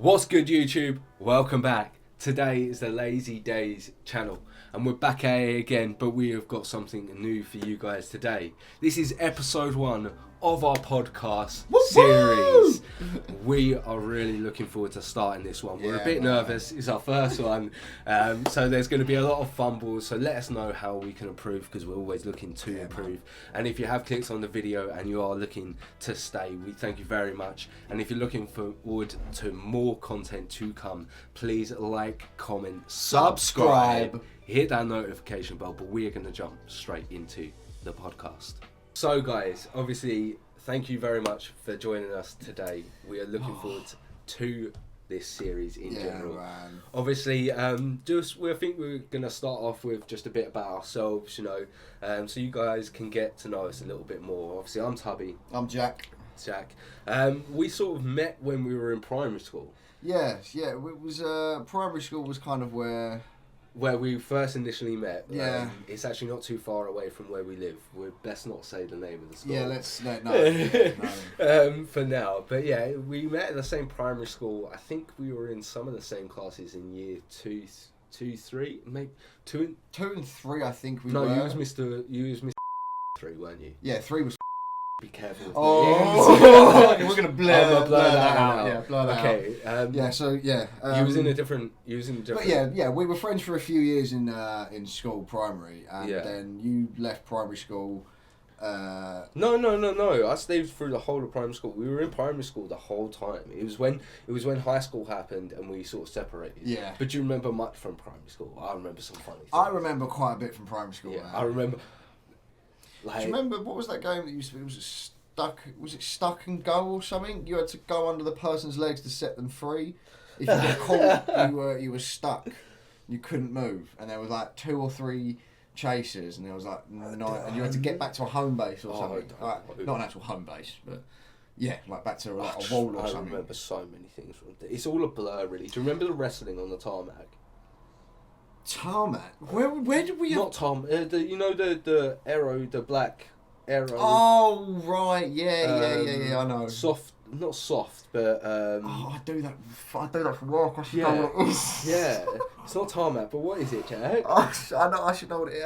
What's good, YouTube? Welcome back. Today is the LazyDaze Channel and we're back at it again, but we have got something new for you guys today. This is episode 1 of our podcast series. We are really looking forward to starting this one. We're a bit nervous. It's our first one, so there's going to be a lot of fumbles, so let us know how we can improve, because we're always looking to improve. And if you have clicked on the video and you are looking to stay, we thank you very much. And if you're looking forward to more content to come, please like, comment, subscribe, hit that notification bell. But we are going to jump straight into the podcast. So guys, obviously, thank you very much for joining us today. We are looking forward to this series in general. Man. Obviously, I think we're going to start off with just a bit about ourselves, so you guys can get to know us a little bit more. Obviously, I'm Tubby. I'm Jack. We sort of met when we were in primary school. Yeah. It was primary school was kind of where we first initially met. Yeah. It's actually not too far away from where we live. We'd best not say the name of the school. Yeah, no. For now. But yeah, we met at the same primary school. I think we were in some of the same classes in year 2, 3, maybe 2 and 3. I think we were. No, you was Mr. 3, weren't you? Yeah, 3 was. Be careful with we're gonna blur that out. Yeah, blur that out. Okay. You was in a different. But yeah, we were friends for a few years in school, primary, and then you left primary school. No. I stayed through the whole of primary school. We were in primary school the whole time. It was when high school happened and we sort of separated. Yeah. But do you remember much from primary school? I remember some funny things. I remember quite a bit from primary school. Yeah, man. I remember. Do you remember what was that game that used to be? Was it stuck and go or something? You had to go under the person's legs to set them free. If you got caught, you were stuck. You couldn't move, and there was like 2 or 3 chasers, and there was like 9, and you had to get back to a home base or something. Not an actual home base, but yeah, like back to like a wall or something. I remember so many things from it. It's all a blur, really. Do you remember the wrestling on the tarmac? Tarmac? Where did we? Not the arrow, the black arrow. Oh right, yeah. I know. Not soft, but. I do that for work. I should know what it is. Yeah, it's not tarmac, but what is it, Jack? I should know what it.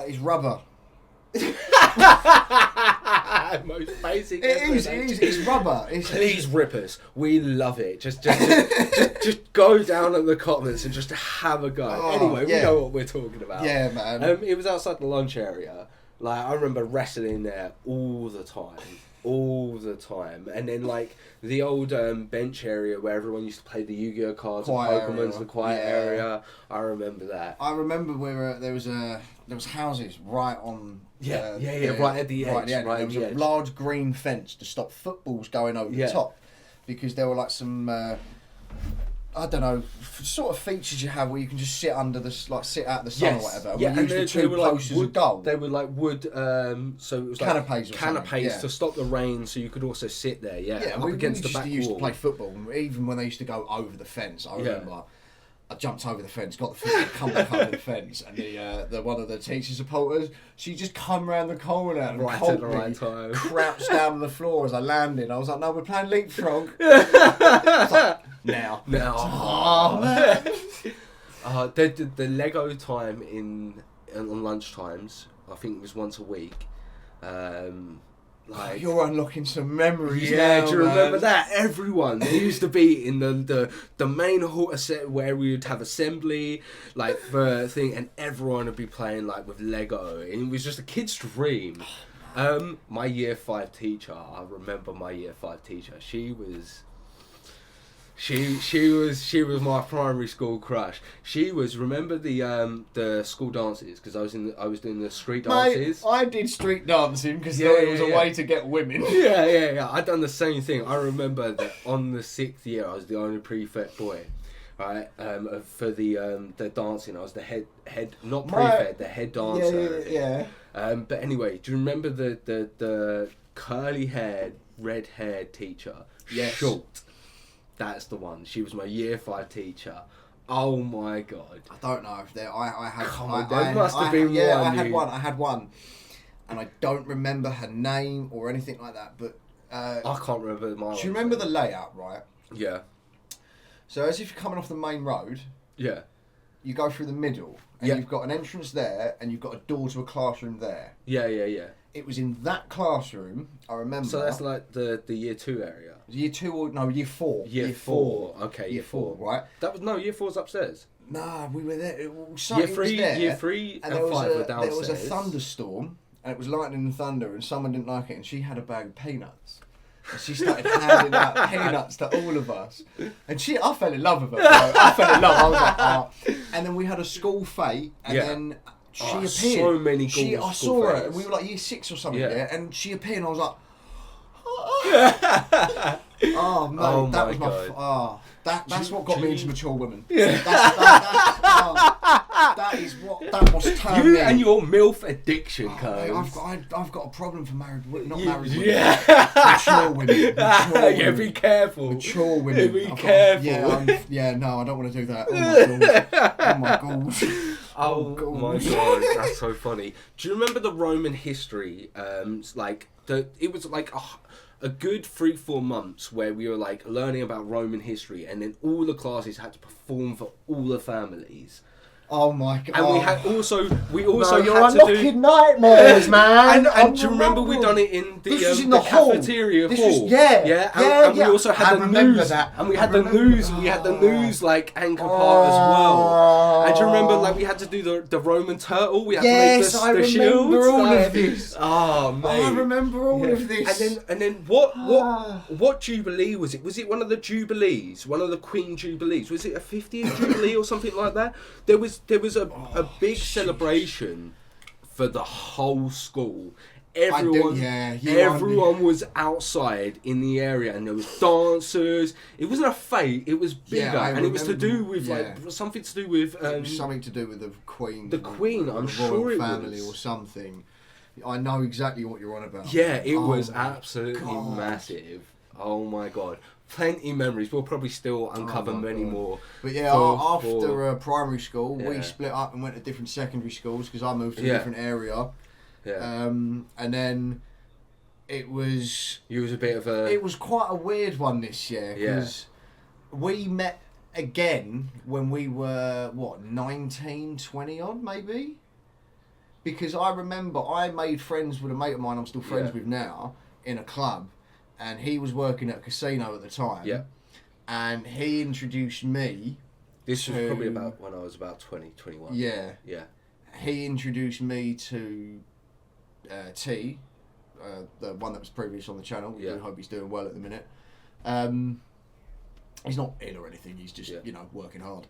It's rubber. Most basic. It is. It's rubber. Please rip us. We love it. Just go down in the comments and just have a go. Anyway, we know what we're talking about. Yeah, man. It was outside the lunch area. Like, I remember wrestling there all the time, and then like the old bench area where everyone used to play the Yu-Gi-Oh cards, and Pokemon's the quiet area. I remember that. I remember where there was houses right on. Right at the edge. There was a large green fence to stop footballs going over the top, because there were like some. I don't know, sort of features you have where you can just sit under sit out the sun or whatever. And we used the 2 posts as a goal. They were like wood, so it was canapes to stop the rain, so you could also sit there. Up against the back wall. We used to play football, even when they used to go over the fence. I remember. I jumped over the fence, got the football, come back over the fence, and the one of the teacher supporters, she just come round the corner and right at the right time, crouched down on the floor as I landed. I was like, "No, we're playing leapfrog." Now. Oh man. The Lego time on lunch times, I think it was once a week. You're unlocking some memories. Yeah, do you remember that? Everyone used to be in the main hall where we would have assembly, like for thing, and everyone would be playing like with Lego, and it was just a kid's dream. My year 5 teacher, I remember my year 5 teacher. She was my primary school crush. She was, remember the school dances, because I was doing the street dances. Mate, I did street dancing because it was a way to get women. Yeah. I'd done the same thing. I remember that on the 6th year I was the only prefect boy. Right, for the dancing, I was the head not prefect, the head dancer. Yeah. But anyway, do you remember the curly haired, red haired teacher? Yes. Short. That's the one. She was my year 5 teacher. Oh my god. I don't know if there. I had. There must have been one. Yeah, I had one, and I don't remember her name or anything like that. But I can't remember mine. Do you remember the layout, right? Yeah. So as if you're coming off the main road. Yeah. You go through the middle, and you've got an entrance there, and you've got a door to a classroom there. Yeah. It was in that classroom, I remember. So that's like the year 2 area. Year 2 or no, year 4. Year 4. Okay, year 4, right? That was year 4's upstairs. Nah, we were there. Year 3 and 5 were downstairs. There was a thunderstorm, and it was lightning and thunder, and someone didn't like it, and she had a bag of peanuts. And she started handing out peanuts to all of us. And I fell in love with her. Bro. I fell in love. I was like, oh. And then we had a school fate, and then she appeared. So many I saw her, and we were like year 6 or something, and she appeared, and I was like, oh, mate, oh that my was God. That's what got me into mature women. Yeah. That is what that was turned me. And your MILF addiction, I've got a problem for married women, not married women. Yeah. Mature women. Yeah, be careful. Mature women. Be careful. No, I don't want to do that. Oh my God. Oh my God, that's so funny. Do you remember the Roman history? It was like a good 3-4 months where we were like learning about Roman history, and then all the classes had to perform for all the families. Oh my God! And we also you're had to unlocking nightmares, man. And do you remember we done it in the cafeteria hall? And we also had the news. And we had the news. We had the news like anchor part as well. And do you remember like we had to do the Roman turtle? We had to make the shield. All of this. Oh man! I remember all of this. And then what jubilee was it? Was it one of the jubilees? One of the Queen jubilees? Was it a 50th jubilee or something like that? There was a big celebration for the whole school. Everyone was outside in the area, and there was dancers. It wasn't a fete; it was bigger, and it was to do with something to do with something to do with the Queen. The Queen, I'm sure it family or something. I know exactly what you're on about. Yeah, it was absolutely massive. Oh my God. Plenty memories. We'll probably still uncover many more. But after primary school, we split up and went to different secondary schools because I moved to a different area. Yeah. And then it was... It was a bit of a... It was quite a weird one this year because we met again when we were, 19, 20 odd maybe? Because I remember I made friends with a mate of mine I'm still friends with now in a club. And he was working at a casino at the time. Yeah. And he introduced me. This was probably about when I was about 20, 21. Yeah. Yeah. He introduced me to T, the one that was previous on the channel. We do hope he's doing well at the minute. He's not ill or anything. He's just, working hard.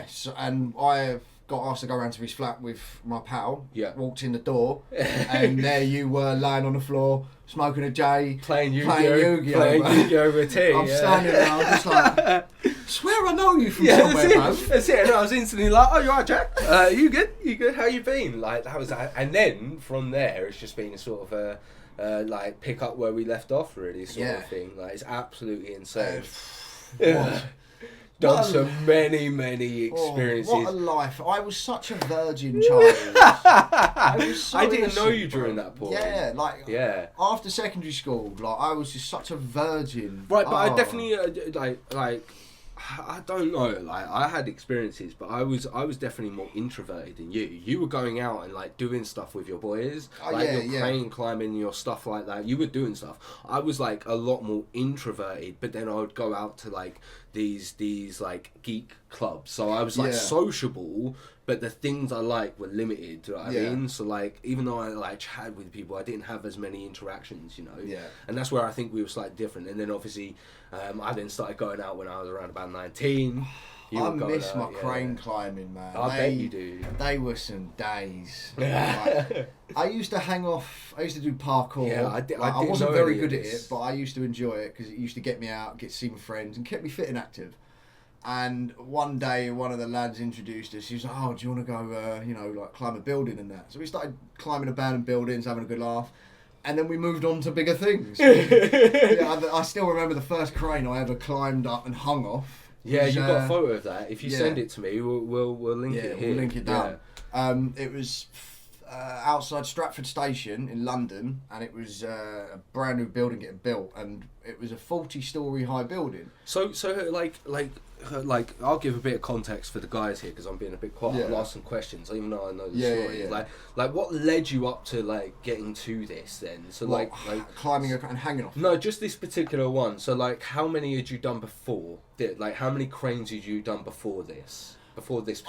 So, and I got asked to go around to his flat with my pal. Yeah. Walked in the door, and there you were lying on the floor, smoking a J, playing Yu-Gi-Oh with T. I'm standing there, I'm just like, swear I know you from somewhere, man. That's it. And I was instantly like, oh, you alright, Jack? You good? You good? How you been? Like that was that. And then from there, it's just been a sort of a pick up where we left off, really, sort of thing. Like it's absolutely insane. Done some many experiences. What a life. I was such a virgin child. I didn't know you during that point. Yeah, after secondary school, I was just such a virgin. Right, but I definitely I don't know. I had experiences, but I was definitely more introverted than you. You were going out and doing stuff with your boys, your crane climbing, your stuff like that. You were doing stuff. I was a lot more introverted, but then I would go out to these geek clubs. So I was sociable, but the things I were limited. Do you know what I mean? So even though I chatted with people, I didn't have as many interactions. Yeah. And that's where I think we were slightly different. And then obviously, I then started going out when I was around about 19. I miss my crane climbing, man. I bet you do. They were some days. I used to hang off. I used to do parkour. Yeah, I wasn't very good at it, but I used to enjoy it because it used to get me out, get to see my friends, and kept me fit and active. And one day, one of the lads introduced us. He was like, "Oh, do you want to go, climb a building and that?" So we started climbing abandoned buildings, having a good laugh. And then we moved on to bigger things. I still remember the first crane I ever climbed up and hung off. Yeah, you've got a photo of that. If you send it to me, we'll link it here. We'll link it down. It was outside Stratford Station in London, and it was a brand new building getting built, and it was a 40-storey high building. So I'll give a bit of context for the guys here because I'm being a bit quiet. I'll ask some questions, even though I know the story. Yeah. Like what led you up to like getting to this then? So like climbing and hanging off. No, just this particular one. So like, how many had you done before? Like, how many cranes had you done before this? We'd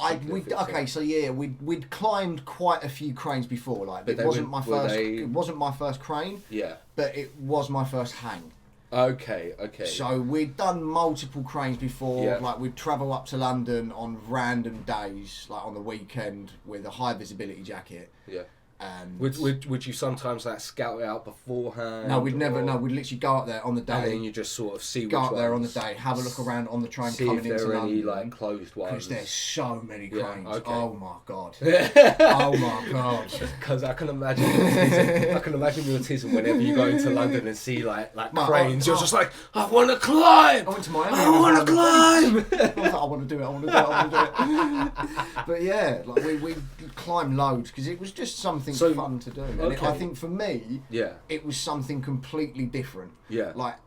climbed quite a few cranes before, like, but it wasn't my first crane. Yeah. But it was my first hang. Okay. So we'd done multiple cranes before. Yeah. Like, we'd travel up to London on random days, like on the weekend, with a high visibility jacket. Yeah. And would you sometimes like scout it out beforehand? No, we'd never. No, we'd literally go up there on the day. And then you just sort of see go which up there on the ones, day, have a look around on the train see coming if into there are London. any like closed ones. Because there's so many cranes. Yeah, okay. Oh my god. Oh my god. Because I can imagine your autism whenever you go into London and see like cranes. You're just like, I want to climb. I went to Miami. I want to climb. I want to do it. But yeah, like we climbed loads because it was just something fun to do. And I think for me, it was something completely different. Yeah. Like,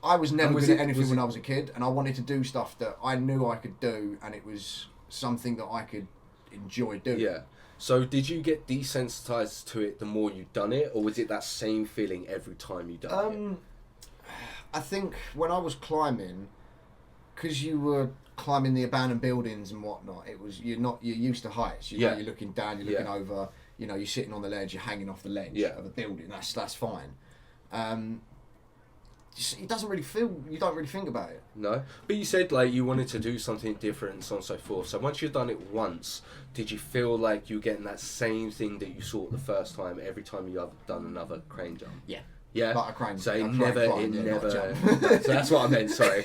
I was never good at anything when I was a kid, and I wanted to do stuff that I knew I could do, and it was something that I could enjoy doing. Yeah. So did you get desensitized to it the more you'd done it, or was it that same feeling every time you done it? I think when I was climbing, because you were climbing the abandoned buildings and whatnot, it was you're used to heights. You know, you're looking down, you're looking over. You know, you're sitting on the ledge, you're hanging off the ledge of a building. That's fine. It doesn't really feel. You don't really think about it. No, but you said like you wanted to do something different and so on and so forth. So once you've done it once, did you feel like you're getting that same thing that you saw the first time every time you have done another crane jump? Yeah. Yeah. Like a crane. So it never. So that's what I meant. Sorry.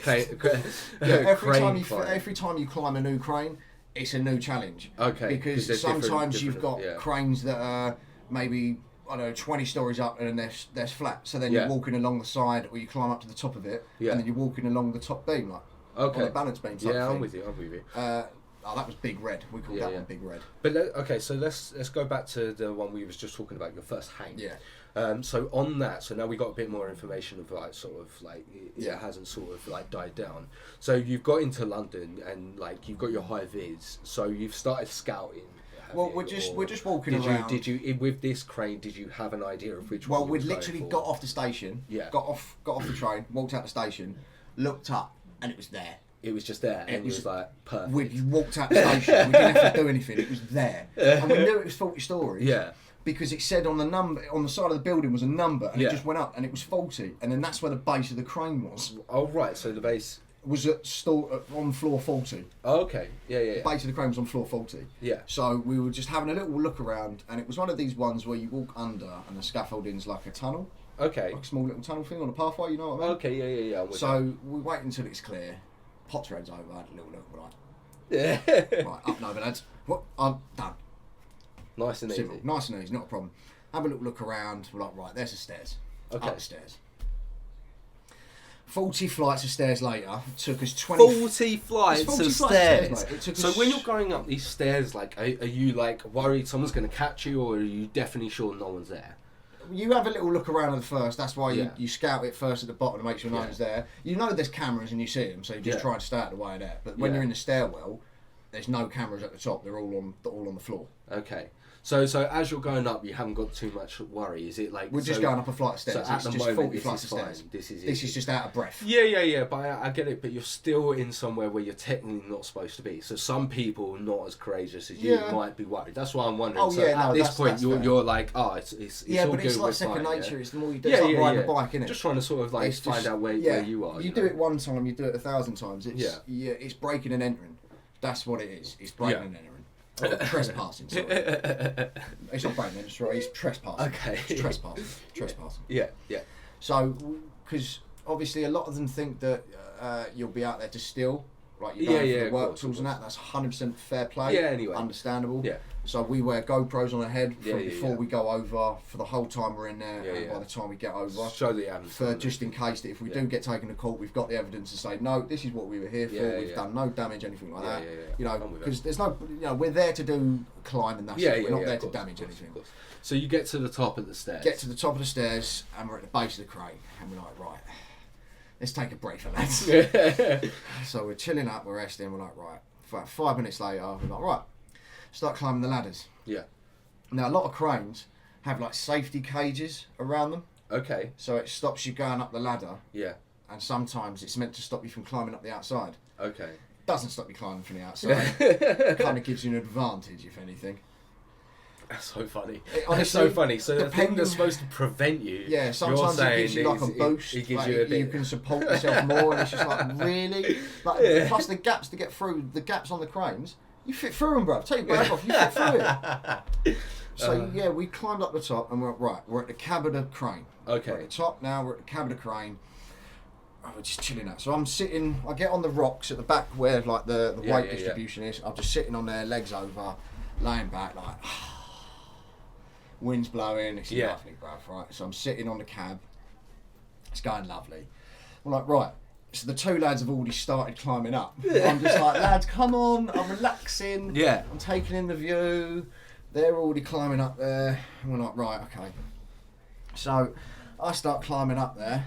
Every time you climb a new crane, it's a new challenge. Okay. Because sometimes you've got cranes that are maybe, I don't know, 20 stories up and then they're flat. So then you're walking along the side, or you climb up to the top of it, and then you're walking along the top beam, like on a balance beam type thing. I'm with you. That was Big Red. We called that one Big Red. But okay, so let's go back to the one we was just talking about, your first hang. Yeah. So on that, so now we got a bit more information of like sort of like it hasn't sort of like died down. So you've got into London and like you've got your high vis. So you've started scouting. Well, we're just walking around. Did you with this crane? Did you have an idea of which one? Well, we'd literally got off the station. Yeah. Got off the train, walked out the station, looked up, and it was there. It was just there, and it was like perfect. We walked out the station. We didn't have to do anything. It was there, and we knew it was 40 stories. Yeah. Because it said on the number on the side of the building was a number, and it just went up, and it was 40, and then that's where the base of the crane was. Oh right, so the base was on floor 40. Oh, okay, yeah. The base of the crane was on floor 40. Yeah. So we were just having a little look around, and it was one of these ones where you walk under, and the scaffolding's like a tunnel. Okay. Like a small little tunnel thing on a pathway, you know what I mean? Okay, yeah. So we wait until it's clear. Pot's red's over. I had a little look. We're like, yeah. Right, up and over, lads. What? I'm done. Nice and Simple. easy. Nice and easy, not a problem. Have a little look around. We're like, right, there's the stairs. Okay. Up the stairs. 40 flights of stairs later, it took us 20... 40 flights of stairs? So when you're going up these stairs, like, are you like worried someone's going to catch you, or are you definitely sure no one's there? You have a little look around at first. That's why you scout it first at the bottom to make sure no one's there. You know there's cameras and you see them, so you just try and stay out of the way of that. But when you're in the stairwell, there's no cameras at the top. They're all on the floor. Okay. So as you're going up, you haven't got too much worry. Is it like we're just going up a flight of stairs? So at it's the just moment, 40 flights of stairs. This is just out of breath. Yeah. But I get it. But you're still in somewhere where you're technically not supposed to be. So some people not as courageous as you might be worried. That's why I'm wondering. Oh so yeah, at this point, you're like, it's all but it's good, like second fine, nature. It's the more you do. It's like riding a bike, innit? Just trying to sort of like find out where you are. You do it one time, you do it 1,000 times. It's breaking and entering. That's what it is. It's breaking and entering. Or trespassing, sorry. It's not breaking, it's trespassing. Okay. It's trespassing. Yeah. So, because obviously a lot of them think that you'll be out there to steal, like you're going for the work tools and that. That's 100% fair play. Yeah, anyway. Understandable. Yeah. So we wear GoPros on our head before yeah. we go over for the whole time we're in there, and by the time we get over, show the evidence. For just in case that if we do get taken to court, we've got the evidence to say no, this is what we were here for. We've done no damage, anything like that. You know, because there's no, you know, we're there to do climb and that's it. We're not there to damage anything. So you get to the top of the stairs. Get to the top of the stairs, and we're at the base of the crane, and we're like, right, let's take a breather, lads. So we're chilling up, we're resting, we're like, right. About 5 minutes later, we're like, right, start climbing the ladders. Yeah. Now, a lot of cranes have like safety cages around them. Okay. So it stops you going up the ladder. Yeah. And sometimes it's meant to stop you from climbing up the outside. Okay. Doesn't stop you climbing from the outside. Kind of gives you an advantage, if anything. That's so funny. That's so funny. So the thing that's supposed to prevent you. Yeah, sometimes it gives you like a boost. It gives like you a bit. You can support yourself more, and it's just like, really? Like, plus the gaps to get through, the gaps on the cranes, you fit through them, bruv. Take your bag off, you fit through it. So yeah, we climbed up the top, and we're at the cab of the crane. Okay. We're at the top now, we're at the cab of the crane. Oh, we're just chilling out. So I'm sitting, I get on the rocks at the back where like the weight distribution is. I'm just sitting on there, legs over, laying back, like, wind's blowing, it's lovely, bruv, right? So I'm sitting on the cab, it's going lovely. We're like, right, so the two lads have already started climbing up. I'm just like, lads, come on, I'm relaxing, I'm taking in the view, they're already climbing up there, and we're like, right, okay. So I start climbing up there,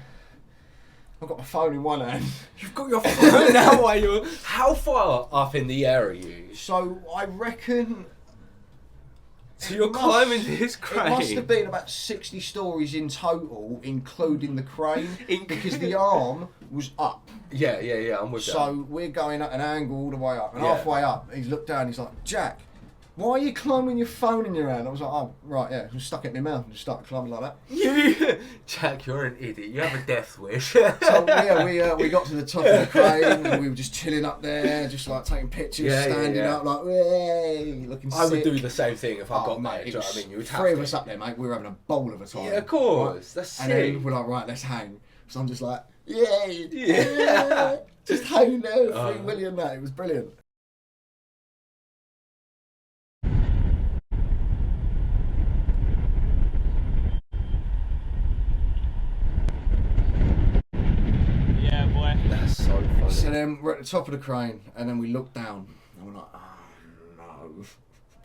I've got my phone in one hand. You've got your phone now, are you? How far up in the air are you? So I reckon... So you're climbing this crane? It must have been about 60 stories in total, including the crane, because the arm was up. Yeah, I'm with you. So we're going at an angle all the way up, and halfway up, he's looked down, he's like, Jack, why are you climbing your phone in your hand? I was like, oh, right, yeah, I just stuck it in my mouth and just started climbing like that. Jack, you're an idiot. You have a death wish. So yeah, we got to the top of the crane, and we were just chilling up there, just like taking pictures, standing up, like, way, looking sick. I would do the same thing if I got mate, there. Do you know what I mean? You would have three of us up there, mate. We were having a bowl of a time. Yeah, of course. Right? That's sick. And then we're like, right, let's hang. So I'm just like, yeah. Just hanging there, freewheeling that. It was brilliant. That's so funny. So then we're at the top of the crane, and then we look down, and we're like, oh no.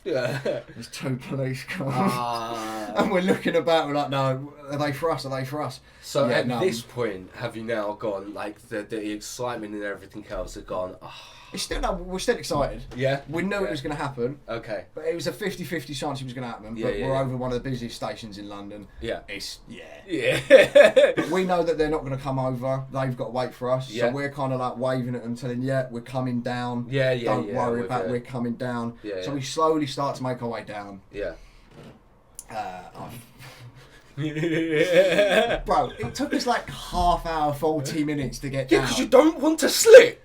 Yeah. There's two police cars. And we're looking about, we're like, no, are they for us? Are they for us? So at this point, have you now gone, like, the excitement and everything else has gone, It's still, no, we're still excited. Yeah? We knew it was going to happen. Okay. But it was a 50-50 chance it was going to happen. But we're over one of the busiest stations in London. Yeah. Yeah. But we know that they're not going to come over. They've got to wait for us. So we're kind of like waving at them, telling, we're coming down. Don't worry about it, we're coming down. So we slowly start to make our way down. Yeah. Bro, it took us like half hour, 40 minutes to get down. Yeah, because you don't want to slip.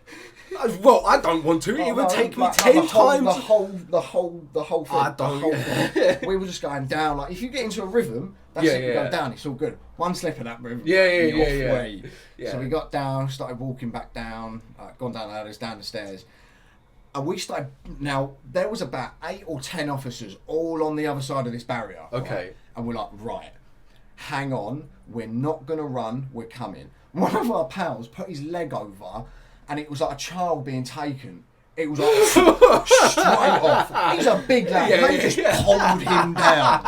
Well, I don't want to. It would take me 10 times. The whole thing. I don't. We were just going down. Like, if you get into a rhythm, that's it. We go down. It's all good. One slip of that rhythm. Yeah. So we got down, started walking back down, gone down the ladders, down the stairs. And we started. Now, there was about 8 or 10 officers all on the other side of this barrier. Okay. Right? And we're like, right, hang on. We're not going to run. We're coming. One of our pals put his leg over, and it was like a child being taken. It was like straight off. He's a big lad. They just pulled him down.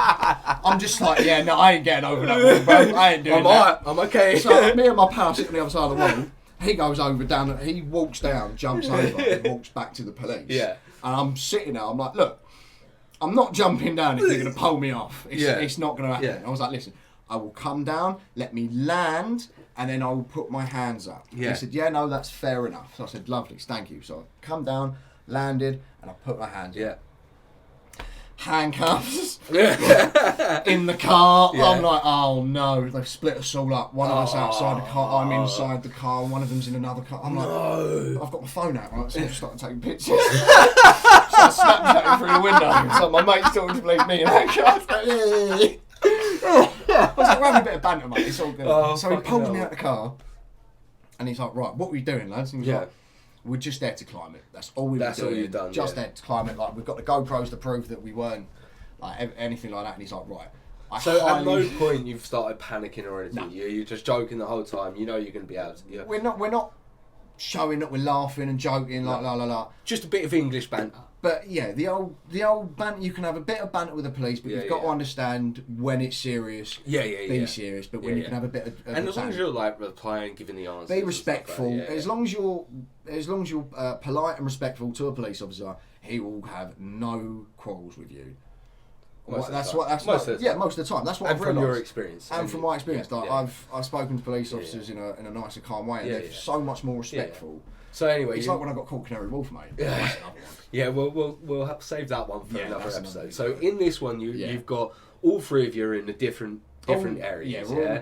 I'm just like, no, I ain't getting over that one, bro. I ain't doing that. I'm okay. So me and my pal sit on the other side of the wall. He goes over down. He walks down, jumps over, and walks back to the police. Yeah. And I'm sitting there. I'm like, look, I'm not jumping down if you're going to pull me off. It's not going to happen. Yeah. I was like, listen, I will come down, let me land, and then I will put my hands up. Yeah. He said, no, that's fair enough. So I said, lovely, thank you. So I come down, landed, and I put my hands up. Handcuffs in the car. I'm like, oh no, they've split us all up. One of us outside the car, I'm inside the car, one of them's in another car. I'm like, I've got my phone out, right? So I just started taking pictures. So I Snapchatting through the window. So my mate's talking to me in handcuffs. I was like, we're having a bit of banter, mate. It's all good. So he pulls me out the car, and he's like, right, what are we doing, lads? And he's like, We're just there to climb it. That's all we were doing. That's all you've done. Just there to climb it. Like, we've got the GoPros to prove that we weren't like anything like that. And he's like, right. At no point you've started panicking or anything. No. You're just joking the whole time. You know you're going to be able to. Yeah. We're not showing that we're laughing and joking like la la la. Just a bit of English banter. But yeah, the old banter. You can have a bit of banter with the police, but you've got to understand when it's serious. Be serious, but when you can have a bit of and as long as you're like replying, giving the answers. Be respectful. Like that, as long as you're polite and respectful to a police officer, he will have no quarrels with you. Most of the time. That's what I've realised. From your experience. And from my experience, I've spoken to police officers in a nice and calm way, and they're so much more respectful. So anyway, it's like when I got caught Canary Wolf, mate. Yeah, we'll have to save that one for another episode. So in this one, you've got all three of you are in a different areas. Yeah, we're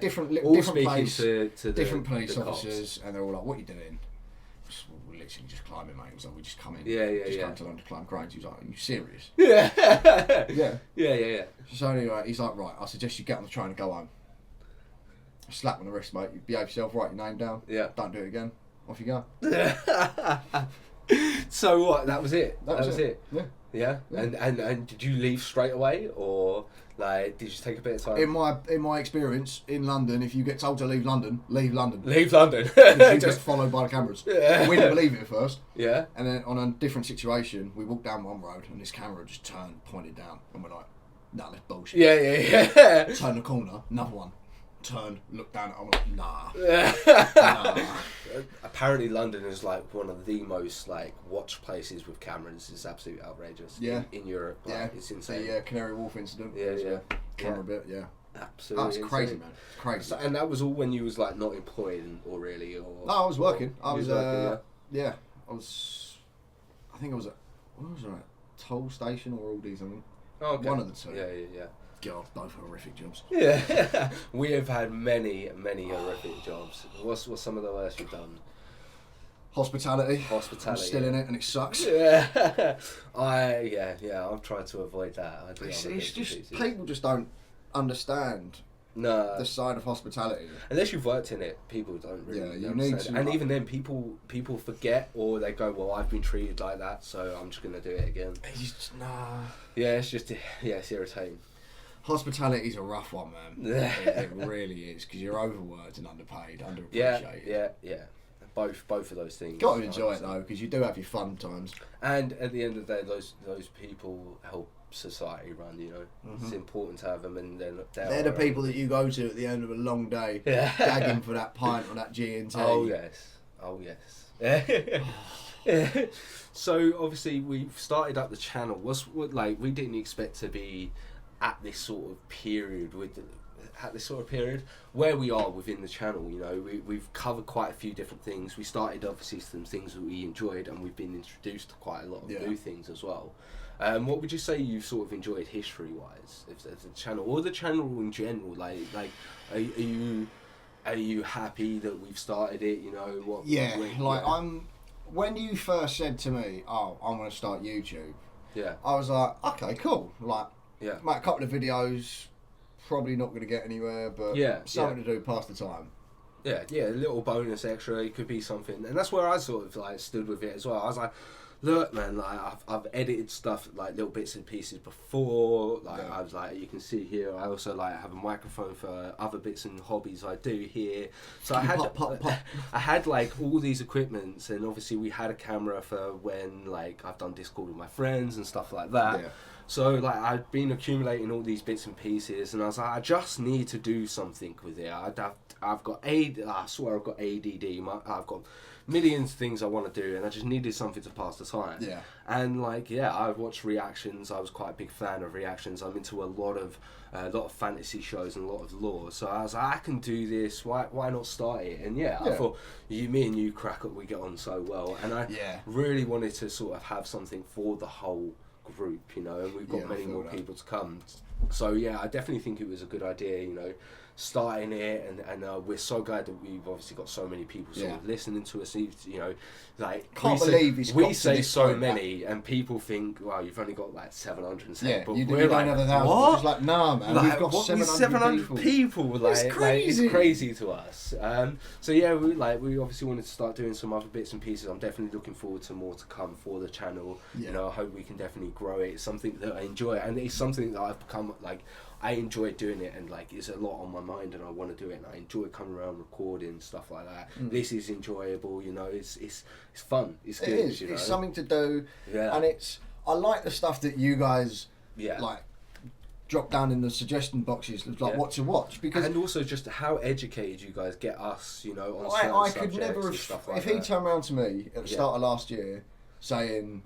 all different place, to different police officers, and they're all like, "What are you doing?" We're literally just climbing, mate. It was like, we just come in. Come to London to climb Craine. He was like, "Are you serious?" Yeah. So anyway, he's like, "Right, I suggest you get on the train and go home." Slap on the wrist, mate. You behave yourself, write your name down. Yeah. Don't do it again. Off you go. So what? That was it. That was it. Yeah. And did you leave straight away, or like did you take a bit of time? In my experience in London, if you get told to leave London, leave London. Leave London. You get followed by the cameras. We didn't believe it at first. Yeah. And then on a different situation, we walked down one road and this camera just turned, pointed down, and we're like, "No, that's bullshit." Yeah. Turn the corner, another one. Turn, look down. I'm like, nah. Apparently, London is like one of the most like watched places with cameras. It's absolutely outrageous. Yeah. In Europe, like, it's insane. The Canary Wolf incident. Camera bit. Yeah. Absolutely. That's crazy, man. It's crazy. So, and that was all when you was like not employed, or really, or. No, I was working. I was working, yeah. I was. I think I was at. What was it? Toll station or Aldi something. Oh, okay. One of the two. Yeah. God, both horrific jobs. Yeah, we have had many horrific jobs. What's some of the worst you've done? Hospitality. I'm still in it, and it sucks. Yeah, I've tried to avoid that. It's just people just don't understand. No. The side of hospitality. Unless you've worked in it, people don't really understand. Need to. And even then, people forget, or they go, "Well, I've been treated like that, so I'm just going to do it again." Yeah, it's irritating. Hospitality's a rough one, man. It really is, because you're overworked and underpaid, underappreciated. Yeah. Both of those things. Got to enjoy it though, because you do have your fun times. And at the end of the day, those people help society run. You know, It's important to have them, and they're the people that you go to at the end of a long day, gagging for that pint or that G&T. Oh yes. So obviously we've started up the channel. We didn't expect to be at this sort of period where we are within the channel. You know, we've covered quite a few different things. We started obviously some things that we enjoyed, and we've been introduced to quite a lot of new things as well. What would you say you've sort of enjoyed history wise, if the channel or the channel in general? Like are you happy that we've started it? You know when you first said to me, "Oh, I'm going to start YouTube," I was like, okay, cool. Like, make a couple of videos, probably not going to get anywhere, but something to do, pass the time. Yeah, a little bonus extra, it could be something. And that's where I sort of like stood with it as well. I was like, look, man, like I've edited stuff like little bits and pieces before. Like I was like, you can see here, I also like have a microphone for other bits and hobbies I do here. So I had like all these equipments, and obviously we had a camera for when like I've done Discord with my friends and stuff like that. So like I'd been accumulating all these bits and pieces, and I was like, I just need to do something with it. I've got ADD. I've got millions of things I want to do, and I just needed something to pass the time. And like I've watched reactions. I was quite a big fan of reactions. I'm into a lot of fantasy shows and a lot of lore. So I was like, I can do this. Why not start it? And I thought me and you crack up. We get on so well, and I really wanted to sort of have something for the whole group, you know, and we've got many more people to come. So I definitely think it was a good idea, you know. starting it, and we're so glad that we've obviously got so many people sort of listening to us. You know, like we say so many, and people think, wow, you've only got like 707. But you we're don't have 1,000. what? It's like, nah, man, like, we've got 700 people. Like, it's crazy. It's crazy to us. So yeah, we obviously wanted to start doing some other bits and pieces. I'm definitely looking forward to more to come for the channel. You know, I hope we can definitely grow it. It's something that I enjoy, and it's something that I've become like. I enjoy doing it, and like it's a lot on my mind, and I want to do it, and I enjoy coming around recording stuff like that. This is enjoyable, you know. It's fun. It's good. It is. You know? It's something to do, and I like the stuff that you guys like drop down in the suggestion boxes, like what to watch, because and also just how educated you guys get us, you know, on certain I subjects could never have, stuff like if that. he turned around to me at the start of last year saying,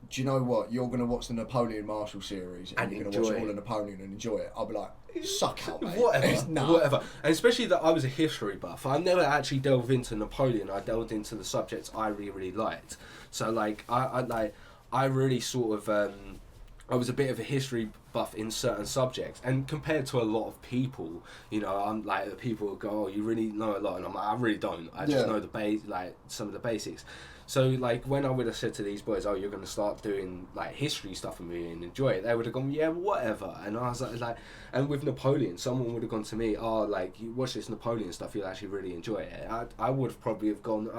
do you know what? You're going to watch the Napoleon Marshall series and you're going to watch all of Napoleon and enjoy it. I'll be like, suck out, mate. Whatever. And especially that I was a history buff. I never actually delved into Napoleon. I delved into the subjects I really, really liked. So like, I really sort of, I was a bit of a history buff in certain subjects, and compared to a lot of people, you know, I'm like, people will go, oh, you really know a lot, and I'm like, I really don't. I just know the some of the basics. So like when I would have said to these boys, oh, you're going to start doing like history stuff with me and enjoy it, they would have gone, yeah, whatever. And I was like, and with Napoleon, someone would have gone to me, oh, like, you watch this Napoleon stuff, you'll actually really enjoy it. I would have probably have gone,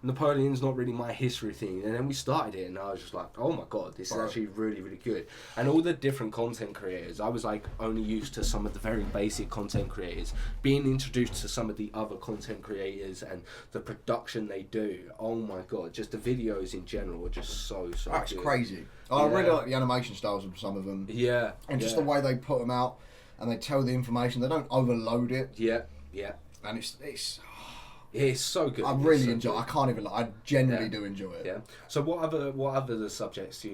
Napoleon's not really my history thing. And then we started it, and I was just like, oh my god, this is actually really, really good. And all the different content creators, I was like only used to some of the very basic content creators, being introduced to some of the other content creators and the production they do. Oh my god, just the videos in general are just so That's good. crazy. I really like the animation styles of some of them. Yeah. And just the way they put them out, and they tell the information, they don't overload it. Yeah. And it's so good. I really enjoy it. I can't even lie. I genuinely do enjoy it. Yeah. So what other subjects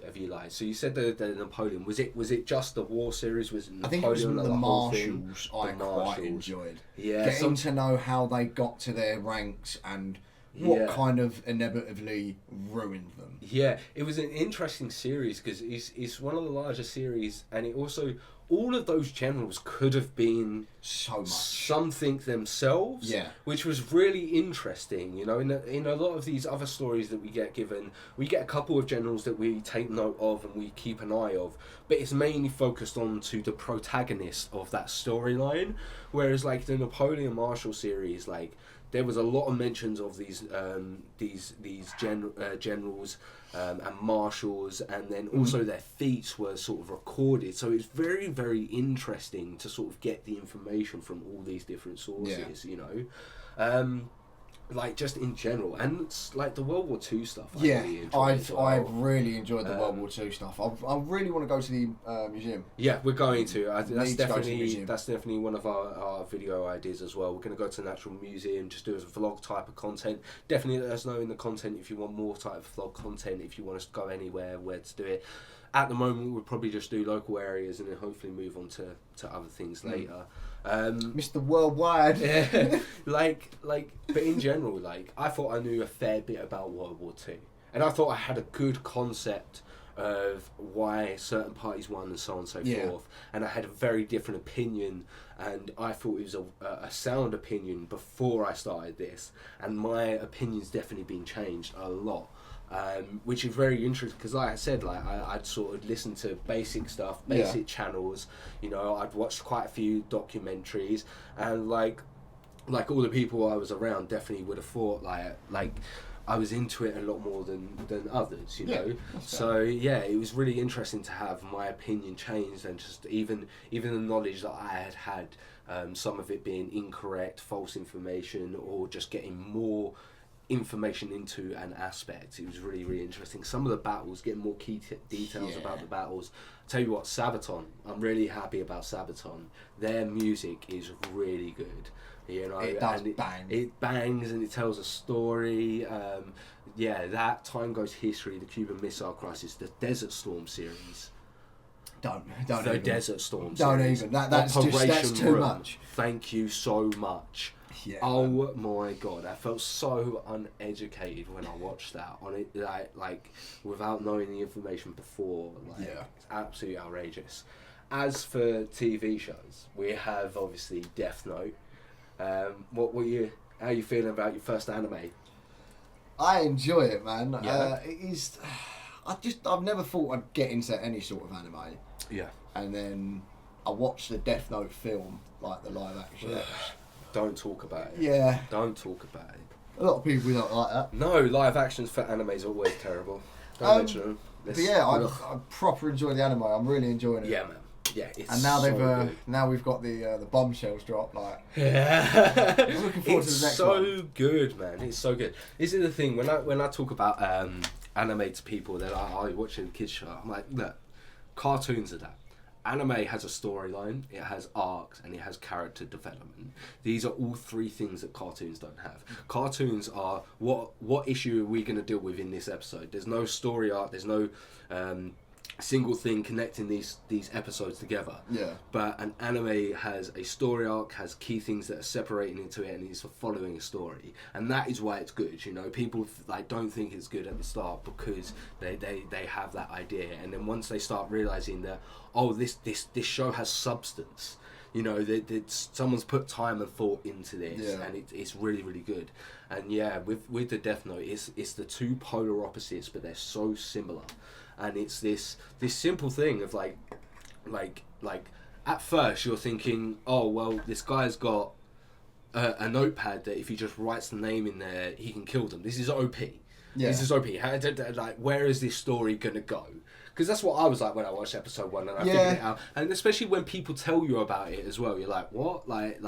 have you liked? So you said the Napoleon. Was it just the war series? Was it Napoleon? I think it was the Marshals. quite enjoyed. Yeah. Getting to know how they got to their ranks and what kind of inevitably ruined them. Yeah, it was an interesting series because it's one of the larger series, and it also, all of those generals could have been so much something themselves, which was really interesting. You know, in a lot of these other stories that we get given, we get a couple of generals that we take note of and we keep an eye of, but it's mainly focused on to the protagonist of that storyline. Whereas like the Napoleon Marshall series, like, there was a lot of mentions of these generals and marshals, and then also their feats were sort of recorded. So it's very, very interesting to sort of get the information from all these different sources, you know. Like just in general, and it's like the World War II stuff. I've really enjoyed the World War II stuff. I really want to go to the museum. Yeah, we're going to. That's definitely one of our video ideas as well. We're going to go to the Natural Museum, just do a vlog type of content. Definitely let us know in the content if you want more type of vlog content. If you want us to go anywhere, where to do it. At the moment, we'll probably just do local areas and then hopefully move on to other things later. Mr. Worldwide. Yeah, but in general, like, I thought I knew a fair bit about World War II, and I thought I had a good concept of why certain parties won and so on and so forth, and I had a very different opinion, and I thought it was a sound opinion before I started this, and my opinion's definitely been changed a lot. Which is very interesting because, like I said, like I'd sort of listened to basic stuff, basic channels. You know, I'd watched quite a few documentaries, and like all the people I was around definitely would have thought like I was into it a lot more than others. You know, so yeah, it was really interesting to have my opinion changed, and just even the knowledge that I had, some of it being incorrect, false information, or just getting more information into an aspect. It was really, really interesting. Some of the battles, getting more key details about the battles. I'll tell you what, Sabaton, I'm really happy about Sabaton. Their music is really good. You know, it does bang. It bangs and it tells a story. That Time Goes History, the Cuban Missile Crisis, the Desert Storm series. Don't the even. Desert Storm don't series. Even. That's too much. Thank you so much. Yeah, oh my god, I felt so uneducated when I watched that on it, like without knowing the information before. It's absolutely outrageous. As for TV shows, we have obviously Death Note. How are you feeling about your first anime? I enjoy it, man. Yeah. It is. I've never thought I'd get into any sort of anime. Yeah. And then I watched the Death Note film, like the live action. Don't talk about it. Yeah. Don't talk about it. A lot of people don't like that. No, live actions for anime is always terrible. Don't mention them. But yeah, I proper enjoy the anime. I'm really enjoying it. Yeah, man. Yeah, it's and now good. now we've got the bombshells drop. Like, yeah, I'm looking forward to the next one. It's so good, man. It's so good. This is the thing when I talk about anime to people, they're like, "Oh, you're watching a kids show." I'm like, look, cartoons are that. Anime has a storyline, it has arcs, and it has character development. These are all three things that cartoons don't have. Cartoons are what issue are we going to deal with in this episode? There's no story arc. There's no single thing connecting these episodes together. Yeah. But an anime has a story arc, has key things that are separating into it, and it's following a story, and that is why it's good. You know, people like don't think it's good at the start because they have that idea, and then once they start realizing that, oh, this show has substance. You know, that someone's put time and thought into this, and it's really, really good. And yeah, with the Death Note, it's the two polar opposites, but they're so similar. And it's this simple thing of like at first you're thinking, oh well, this guy's got a notepad that if he just writes the name in there, he can kill them. This is OP. Yeah. This is OP. Like, where is this story gonna go? Because that's what I was like when I watched episode 1, and I figured it out. And especially when people tell you about it as well, you're like, what? Like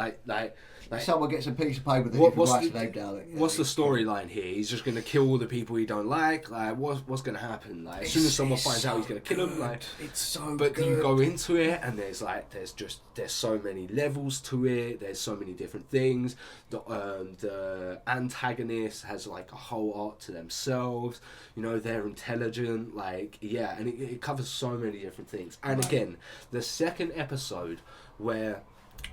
someone gets a piece of paper that you can write the name down. What's the storyline here? He's just going to kill all the people he don't like. Like, what's going to happen? Like, as soon as someone finds out, he's going to kill him. Like, it's so but good. you go into it, and there's so many levels to it. There's so many different things. The antagonist has like a whole arc to themselves. You know, they're intelligent. Like, yeah, and it covers so many different things. And again, the second episode where.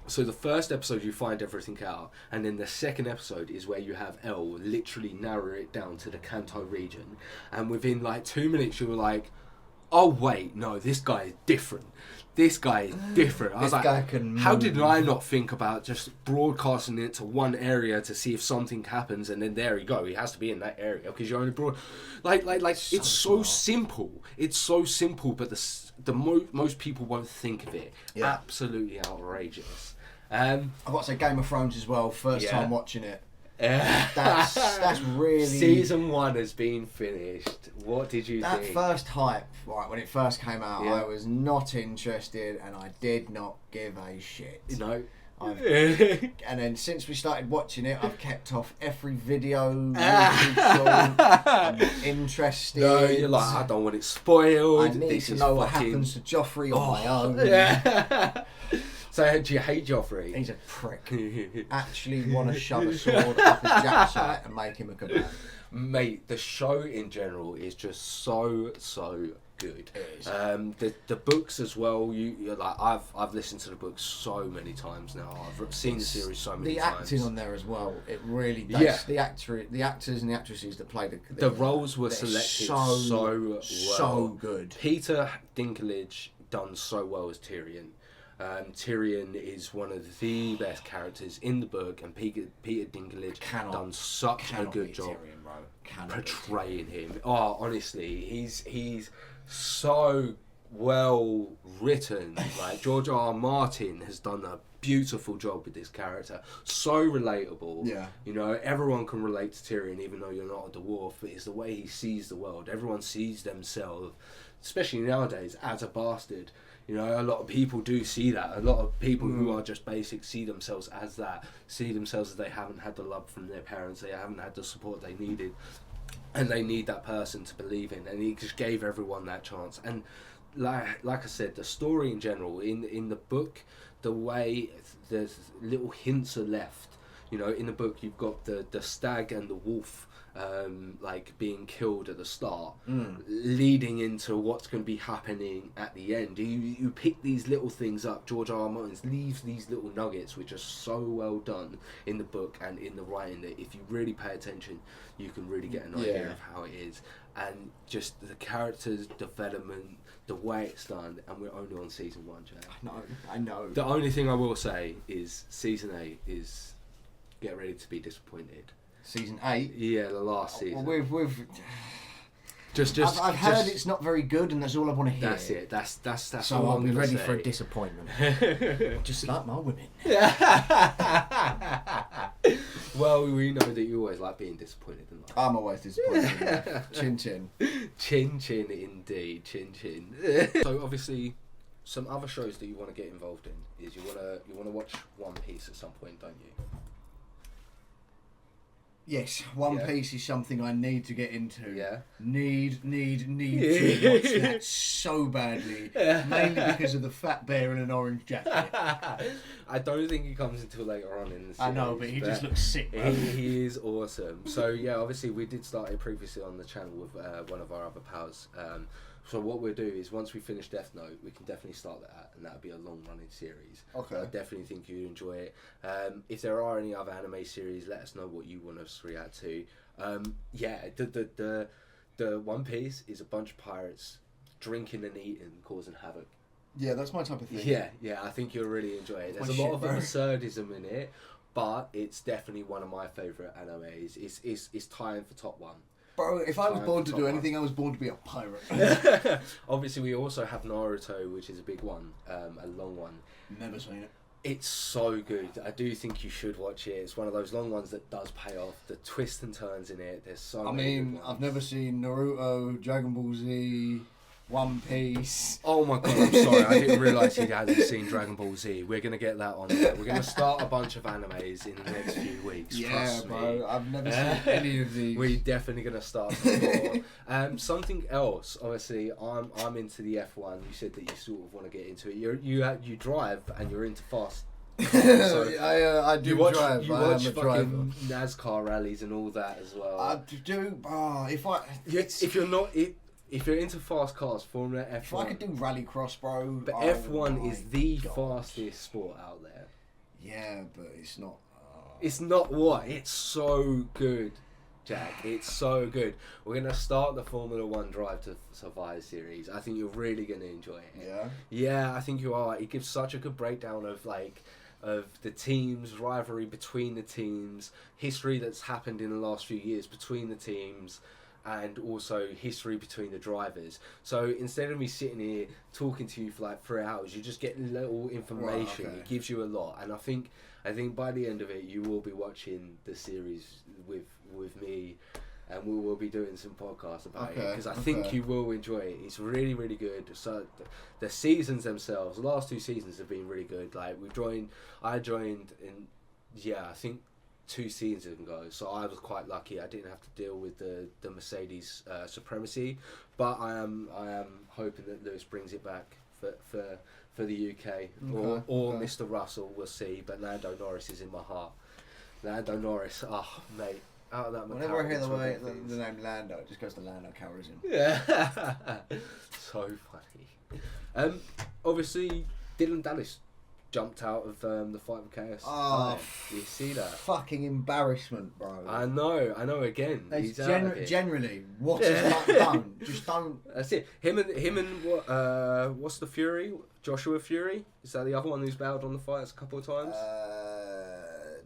So the first episode you find everything out, and then the second episode is where you have L literally narrow it down to the Kanto region, and within like 2 minutes you were like, oh wait, no, this guy is different. This guy is different. I was like, how did I not think about just broadcasting it to one area to see if something happens, and then there you go, he has to be in that area because you're only like it's so simple. It's so simple, but most people won't think of it. Yeah. Absolutely outrageous. I've got to say Game of Thrones as well. First time watching it. That's really. Season 1 has been finished. What did you think? That first hype, right, when it first came out, I was not interested, and I did not give a shit. No. And then since we started watching it, I've kept off every video. I'm not interested. No, you're like, I don't want it spoiled. I need to know what happens to Joffrey on my own. Yeah. So do you hate Joffrey? He's a prick. Actually want to shove a sword up his jackshot and make him a kebab. Mate, the show in general is just so good. The books as well. You're like, I've listened to the books so many times now. I've seen the series so many times. The acting on there as well. It really does. Yeah. The actors and the actresses that played the roles were selected so well. So good. Peter Dinklage done so well as Tyrion. Tyrion is one of the best characters in the book, and Peter Dinklage done such a good job portraying him. Oh, honestly, he's so well written. Like, George R. Martin has done a beautiful job with this character. So relatable. Yeah. You know, everyone can relate to Tyrion, even though you're not a dwarf. But it's the way he sees the world. Everyone sees themselves, especially nowadays, as a bastard. You know, a lot of people do see that. A lot of people who are just basic see themselves as that. See themselves as they haven't had the love from their parents. They haven't had the support they needed. And they need that person to believe in. And he just gave everyone that chance. And like I said, the story in general, in the book, the way the little hints are left, you know, in the book you've got the stag and the wolf like being killed at the start, leading into what's going to be happening at the end. You pick these little things up. George R. R. Martin leaves these little nuggets which are so well done in the book and in the writing that if you really pay attention, you can really get an idea of how it is. And just the characters development, the way it's done, and we're only on season 1, Jack. I know. The only thing I will say is season 8 is get ready to be disappointed. Season 8? Yeah, the last season. Well, we've I've heard it's not very good, and that's all I want to hear. That's it. That's so all I'll I'm be ready say. for a disappointment. Just like my women. Well, we know that you always like being disappointed in life. I'm always disappointed. Chin chin. Chin chin indeed. Chin chin. So obviously, some other shows that you want to get involved in is you wanna watch One Piece at some point, don't you? Yes, One Piece is something I need to get into. Yeah. Need to watch that so badly. Mainly because of the fat bear in an orange jacket. I don't think he comes until later on in the series. I know, but he just looks sick, bro. He is awesome. So yeah, obviously we did start it previously on the channel with one of our other pals. So what we'll do is once we finish Death Note, we can definitely start that, and that'll be a long-running series. Okay. I definitely think you'd enjoy it. If there are any other anime series, let us know what you want us to react to. Yeah, the One Piece is a bunch of pirates drinking and eating, causing havoc. Yeah, that's my type of thing. Yeah, I think you'll really enjoy it. There's a lot of absurdism in it, but it's definitely one of my favourite animes. It's tying for top 1. Bro, if I was born to do anything, I was born to be a pirate. Obviously, we also have Naruto, which is a big one, a long one. Never seen it. It's so good. I do think you should watch it. It's one of those long ones that does pay off. The twists and turns in it, there's so many good ones. I've never seen Naruto, Dragon Ball Z, One Piece. Oh my god, I'm sorry. I didn't realise he hadn't seen Dragon Ball Z. We're going to get that on there. We're going to start a bunch of animes in the next few weeks. Yeah, trust bro. me. I've never seen any of these. We're definitely going to start some more. Something else, obviously, I'm into the F1. You said that you sort of want to get into it. You drive and you're into fast. So I do drive. You I watch am a fucking NASCAR rallies and all that as well. I do. If you're into fast cars, Formula F1. If I could do rallycross, bro. But F1 is the fastest sport out there. Yeah, but it's not. It's not what? It's so good, Jack. It's so good. We're going to start the Formula 1 Drive to Survive series. I think you're really going to enjoy it. Yeah? Yeah, I think you are. It gives such a good breakdown of the teams, rivalry between the teams, history that's happened in the last few years between the teams, and also history between the drivers. So instead of me sitting here talking to you for like 3 hours, you just get little information. Right, okay. It gives you a lot, and I think by the end of it, you will be watching the series with me, and we will be doing some podcasts about it because I think you will enjoy it. It's really, really good. So the seasons themselves, the last 2 seasons have been really good. Like I joined in, I think 2 seasons ago, so I was quite lucky. I didn't have to deal with the Mercedes supremacy, but I am hoping that Lewis brings it back for the UK or Mr. Russell. We'll see, but Lando Norris is in my heart. Lando Norris, oh mate. Out of that whenever I hear the name Lando, it just goes to Lando Calrissian. Yeah, so funny. Obviously, Dylan Dallas jumped out of the fight with KSI. Oh, do you see that? Fucking embarrassment, bro. I know. Again, he's generally what is not done. Just don't. That's it. Him and what's the Fury? Joshua Fury? Is that the other one who's bailed on the fights a couple of times?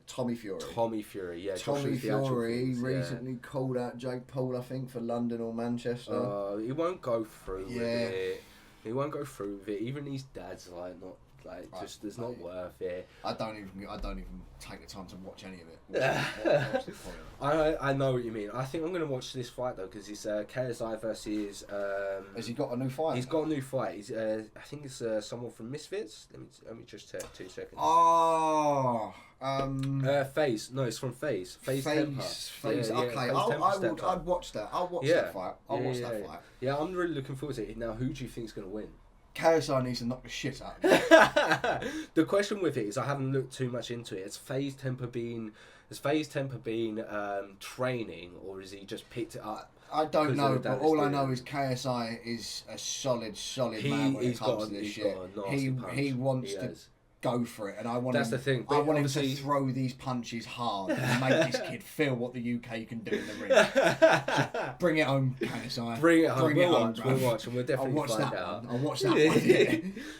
Tommy Fury. Tommy Fury, yeah. Tommy Fury recently called out Jake Paul, I think, for London or Manchester. He won't go through with it. He won't go through with it. Even his dad's just it's not worth it. I don't even take the time to watch any of it. What's the point? I know what you mean. I think I'm going to watch this fight though because it's KSI versus. Has he got a new fight? He's got a new fight. He's I think it's someone from Misfits. Let me just take 2 seconds. Oh. FaZe. No, it's from FaZe. FaZe Temper. FaZe. Okay, I'd watch that. I'll watch that fight. I'll watch that fight. Yeah, I'm really looking forward to it. Now, who do you think is going to win? KSI needs to knock the shit out of him. The question with it is, I haven't looked too much into it. Has FaZe Temper been training, or has he just picked it up? I don't know, but all I know is KSI is a solid man when it comes to this shit. He wants to go for it, and I want That's the thing. I want him to throw these punches hard and make this kid feel what the UK can do in the ring. So bring it home, KSI. Bring it home. We'll watch, and we'll definitely find out. I'll watch that one. Yeah.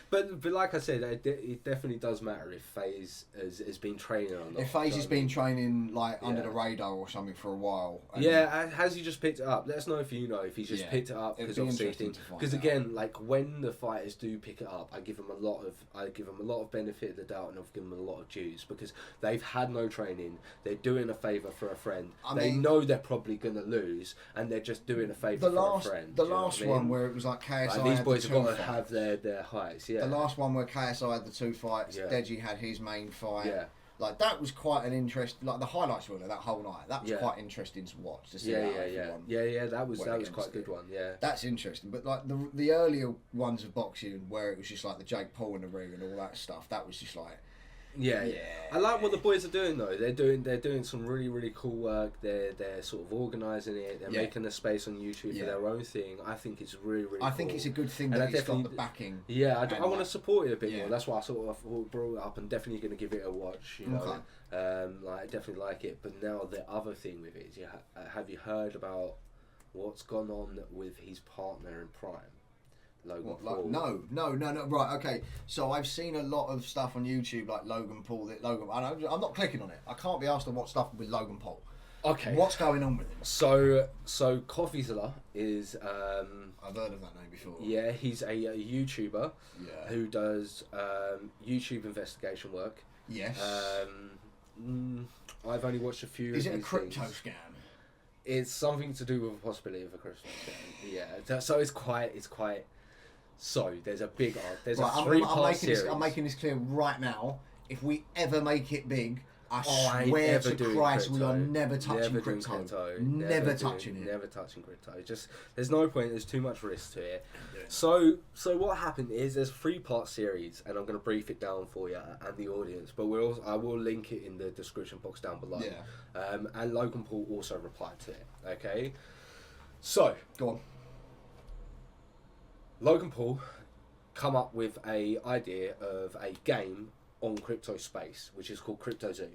But like I said, it definitely does matter if FaZe has been training or not. If FaZe has been training under the radar or something for a while. Has he just picked it up? Let us know if you know if he's just picked it up, because again, like when the fighters do pick it up, I give them a lot of benefit of the doubt, and I've given them a lot of dues, because they've had no training. They're doing a favour for a friend. They know they're probably going to lose, and they're just doing a favour for a friend. The last one where it was like KSI like, these boys have got to have their heights. Yeah. The last one where KSI had the 2 fights, Deji had his main fight. Yeah. Like that was quite an interest. Like the highlights were that whole night. That was quite interesting to watch. To see that was quite a good one. Yeah. That's interesting. But like the earlier ones of boxing, where it was just like the Jake Paul in the ring and all that stuff. That was just like. Yeah. I like what the boys are doing though. They're doing some really cool work. They're sort of organising it. They're making a space on YouTube for their own thing. I think it's really cool. I think it's a good thing that it's got the backing. Yeah, I want to support it a bit more. That's why I sort of brought it up, and definitely going to give it a watch. You know, I definitely like it. But now the other thing with it is, have you heard about what's gone on with his partner in crime? Logan Paul. No. Right, okay. So I've seen a lot of stuff on YouTube like Logan Paul. I'm not clicking on it. I can't be asked to watch stuff with Logan Paul. Okay. What's going on with him? So Coffezilla is. I've heard of that name before. Yeah, he's a YouTuber who does YouTube investigation work. Yes. I've only watched a few. Is it a crypto scam? It's something to do with a possibility of a crypto scam. Yeah. So it's quite. So there's a big a 3-part series. I'm making this clear right now. If we ever make it big, I swear to Christ, we are never touching crypto. Never touching it. Never touching crypto. Just there's no point. There's too much risk to it. So what happened is there's a 3-part series, and I'm going to brief it down for you and the audience. But I will link it in the description box down below. Yeah. And Logan Paul also replied to it. Okay. So go on. Logan Paul come up with a idea of a game on crypto space, which is called Crypto Zoo.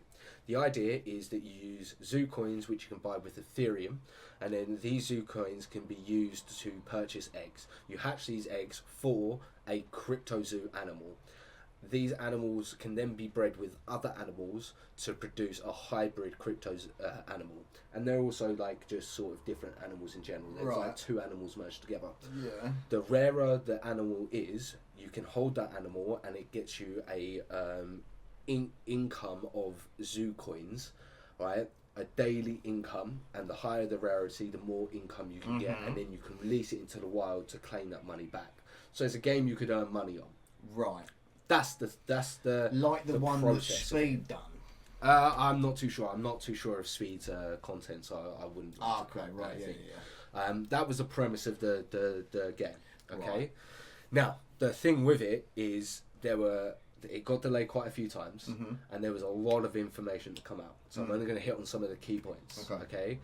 The idea is that you use zoo coins, which you can buy with Ethereum, and then these zoo coins can be used to purchase eggs. You hatch these eggs for a crypto zoo animal. These animals can then be bred with other animals to produce a hybrid crypto animal. And they're also like just sort of different animals in general. There's like 2 animals merged together. Yeah. The rarer the animal is, you can hold that animal and it gets you a income of zoo coins, right? A daily income, and the higher the rarity, the more income you can get, and then you can release it into the wild to claim that money back. So it's a game you could earn money on. Right. That's the like the one that Speed done. I'm not too sure. I'm not too sure of Speed's content, so I wouldn't. Okay, right, yeah. That was the premise of the game. Okay. Right. Now the thing with it is it got delayed quite a few times, and there was a lot of information to come out. So I'm only going to hit on some of the key points. Okay.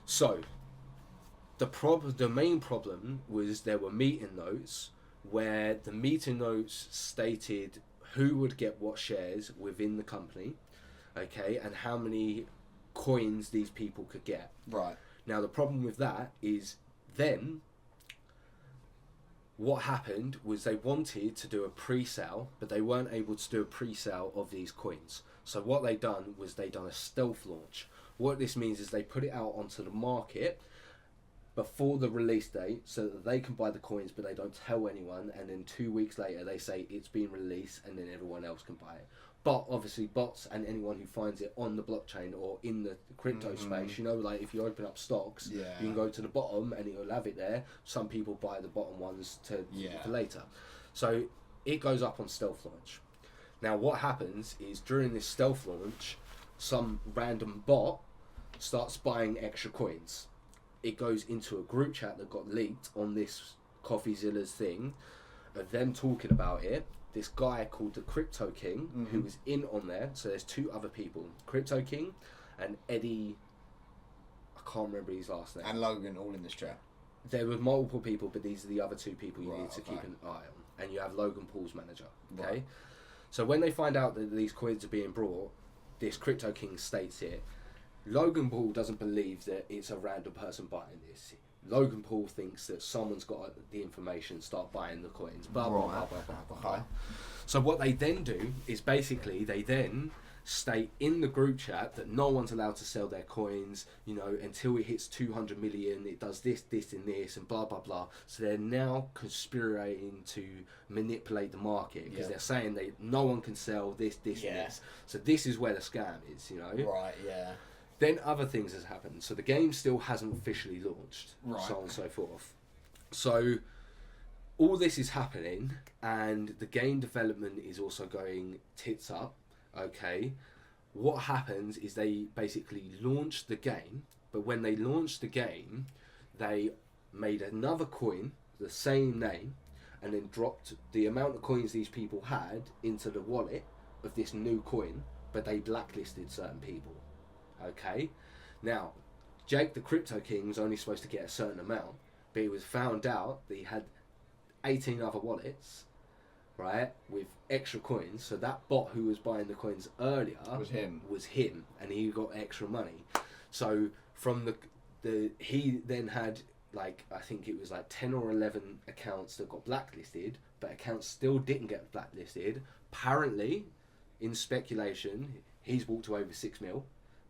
So the main problem was there were meeting notes where the meeting notes stated who would get what shares within the company, okay, and how many coins these people could get. Right. Now the problem with that is then what happened was they wanted to do a pre-sale, but they weren't able to do a pre-sale of these coins. So what they done was they done a stealth launch. What this means is they put it out onto the market before the release date so that they can buy the coins, but they don't tell anyone, and then 2 weeks later they say it's been released, and then everyone else can buy it. But obviously bots and anyone who finds it on the blockchain or in the crypto space, you know, like if you open up stocks, you can go to the bottom and it'll have it there. Some people buy the bottom ones for later. So it goes up on stealth launch. Now what happens is during this stealth launch, some random bot starts buying extra coins. It goes into a group chat that got leaked on this Coffeezilla's thing, of them talking about it, this guy called the Crypto King, who was in on there. So there's two other people, Crypto King and Eddie. I can't remember his last name. And Logan, all in this chat. There were multiple people, but these are the other two people you need to okay. keep an eye on. And you have Logan Paul's manager. Okay. Right. So when they find out that these coins are being brought, this Crypto King states here, Logan Paul doesn't believe that it's a random person buying this. Logan Paul thinks that someone's got the information, start buying the coins, blah, blah, blah, blah, blah, blah. Okay. So what they then do is basically they then state in the group chat that no one's allowed to sell their coins, you know, until it hits 200 million, it does this, this and this and blah, blah, blah. So they're now conspirating to manipulate the market because they're saying no one can sell this, this and this. So this is where the scam is, you know. Right, yeah. Then other things has happened. So the game still hasn't officially launched, so on and so forth. So all this is happening, and the game development is also going tits up. Okay, what happens is they basically launched the game, but when they launched the game, they made another coin, the same name, and then dropped the amount of coins these people had into the wallet of this new coin, but they blacklisted certain people. Okay, now Jake the Crypto King was only supposed to get a certain amount, but it was found out that he had 18 other wallets, right, with extra coins. So that bot who was buying the coins earlier was him, and he got extra money. So from the he then had, like, I think it was like 10 or 11 accounts that got blacklisted, but accounts still didn't get blacklisted. Apparently, in speculation, he's walked away with 6 mil.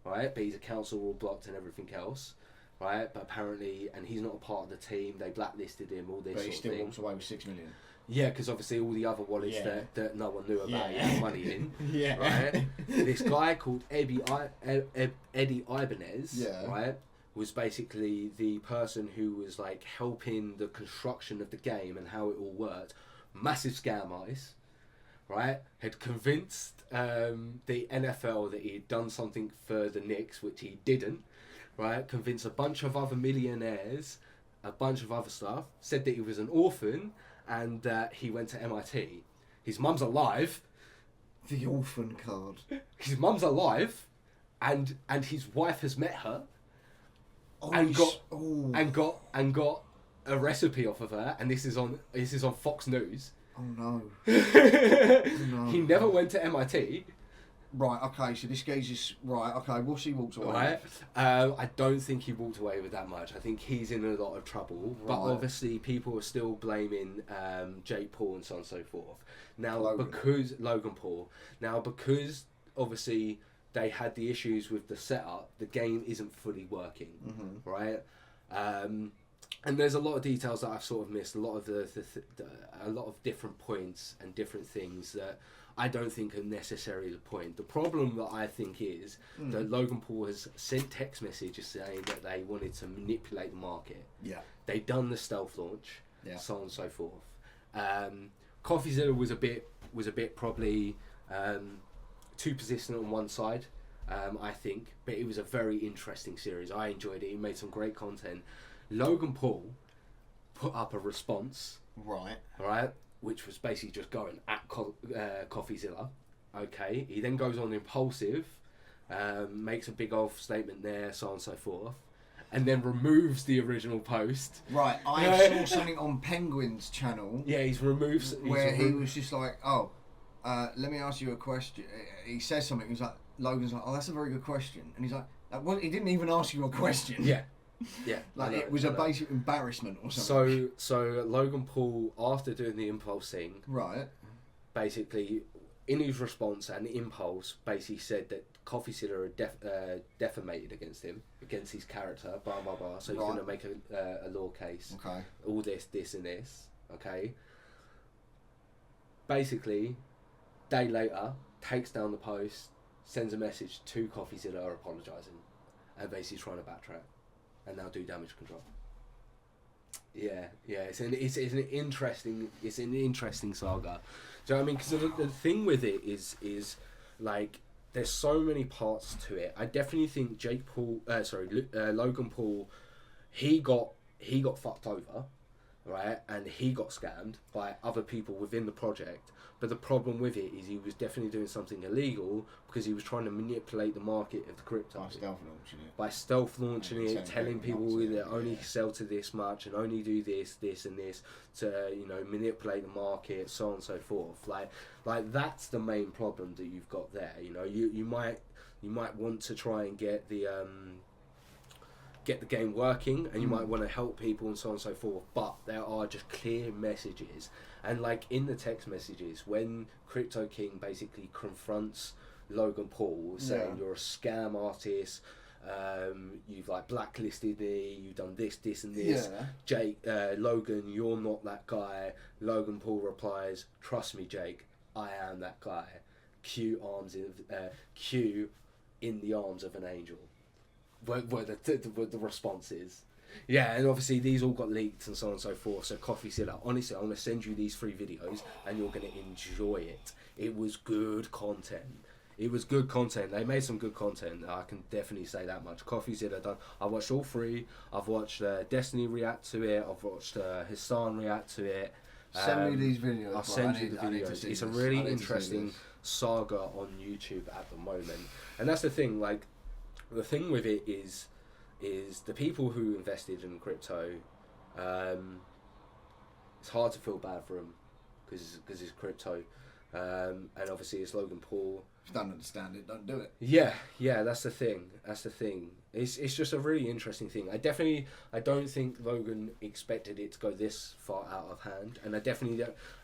Right, but his accounts are all blocked and everything else, right? But apparently, and he's not a part of the team. They blacklisted him. All this. But he still walks away with 6 million. Yeah, because obviously all the other wallets that no one knew about, he had money in. Right. This guy called Eddie Ibanez, right, was basically the person who was like helping the construction of the game and how it all worked. Massive scam eyes. Right, had convinced the NFL that he had done something for the Knicks, which he didn't. Right, convinced a bunch of other millionaires, a bunch of other stuff. Said that he was an orphan and that he went to MIT. His mum's alive. The orphan card. His mum's alive, and his wife has met her, and got a recipe off of her. And this is on Fox News. Oh no. No. He never went to MIT. Right, okay, so this guy's just... Right, okay, what's he walked away with? I don't think he walked away with that much. I think he's in a lot of trouble. Right. But obviously people are still blaming Jake Paul and so on and so forth. Now, Logan Paul. Now, because obviously they had the issues with the setup, the game isn't fully working, right? And there's a lot of details that I've sort of missed, a lot of a lot of different points and different things that I don't think are necessarily the point. The problem that I think is that Logan Paul has sent text messages saying that they wanted to manipulate the market. Yeah. They've done the stealth launch, so on and so forth. Coffezilla was a bit probably too persistent on one side, I think, but it was a very interesting series. I enjoyed it. He made some great content. Logan Paul put up a response, right, which was basically just going at Coffezilla. Okay, he then goes on impulsive, makes a big old statement there, so on and so forth, and then removes the original post. Right, I saw something on Penguin's channel. Yeah, he was just like, let me ask you a question. He says something. He's like, Logan's like, oh, that's a very good question, and he's like, well, he didn't even ask you a question. Yeah. Yeah, like it was a basic embarrassment or something. So Logan Paul, after doing the impulse thing, right, basically in his response and impulse, basically said that Coffezilla had defamated against him, against his character, blah blah blah. So he's going to make a law case. Okay. All this, and this. Okay. Basically, day later, takes down the post, sends a message to Coffezilla apologising, and basically trying to backtrack. And now do damage control. Yeah. It's an interesting saga. Do you know what I mean? Because the thing with it is like there's so many parts to it. I definitely think Logan Paul, he got fucked over, right? And he got scammed by other people within the project. But the problem with it is he was definitely doing something illegal because he was trying to manipulate the market of the crypto. By stealth launching it, telling people that only sell to this much and only do this, this and this to, you know, manipulate the market, so on and so forth. Like that's the main problem that you've got there. You know, you might want to try and get the game working, and you might want to help people and so on and so forth, but there are just clear messages. And like in the text messages, when Crypto King basically confronts Logan Paul saying you're a scam artist, you've like blacklisted me, you've done this, this and this, Jake, Logan, you're not that guy. Logan Paul replies, trust me Jake, I am that guy. Q in the arms of an angel. What the response is. Yeah, and obviously these all got leaked and so on and so forth. So Coffezilla, honestly, I'm going to send you these 3 videos and you're going to enjoy it. It was good content. It was good content. They made some good content. I can definitely say that much. Coffezilla, I watched all 3. I've watched Destiny react to it. I've watched Hassan react to it. Send me these videos. I'll send you the videos. It's a really interesting saga on YouTube at the moment. And that's the thing, like, the thing with it is the people who invested in crypto, it's hard to feel bad for them because it's crypto, and obviously it's Logan Paul. If you don't understand it, don't do it. Yeah, that's the thing. It's just a really interesting thing. I don't think Logan expected it to go this far out of hand, and I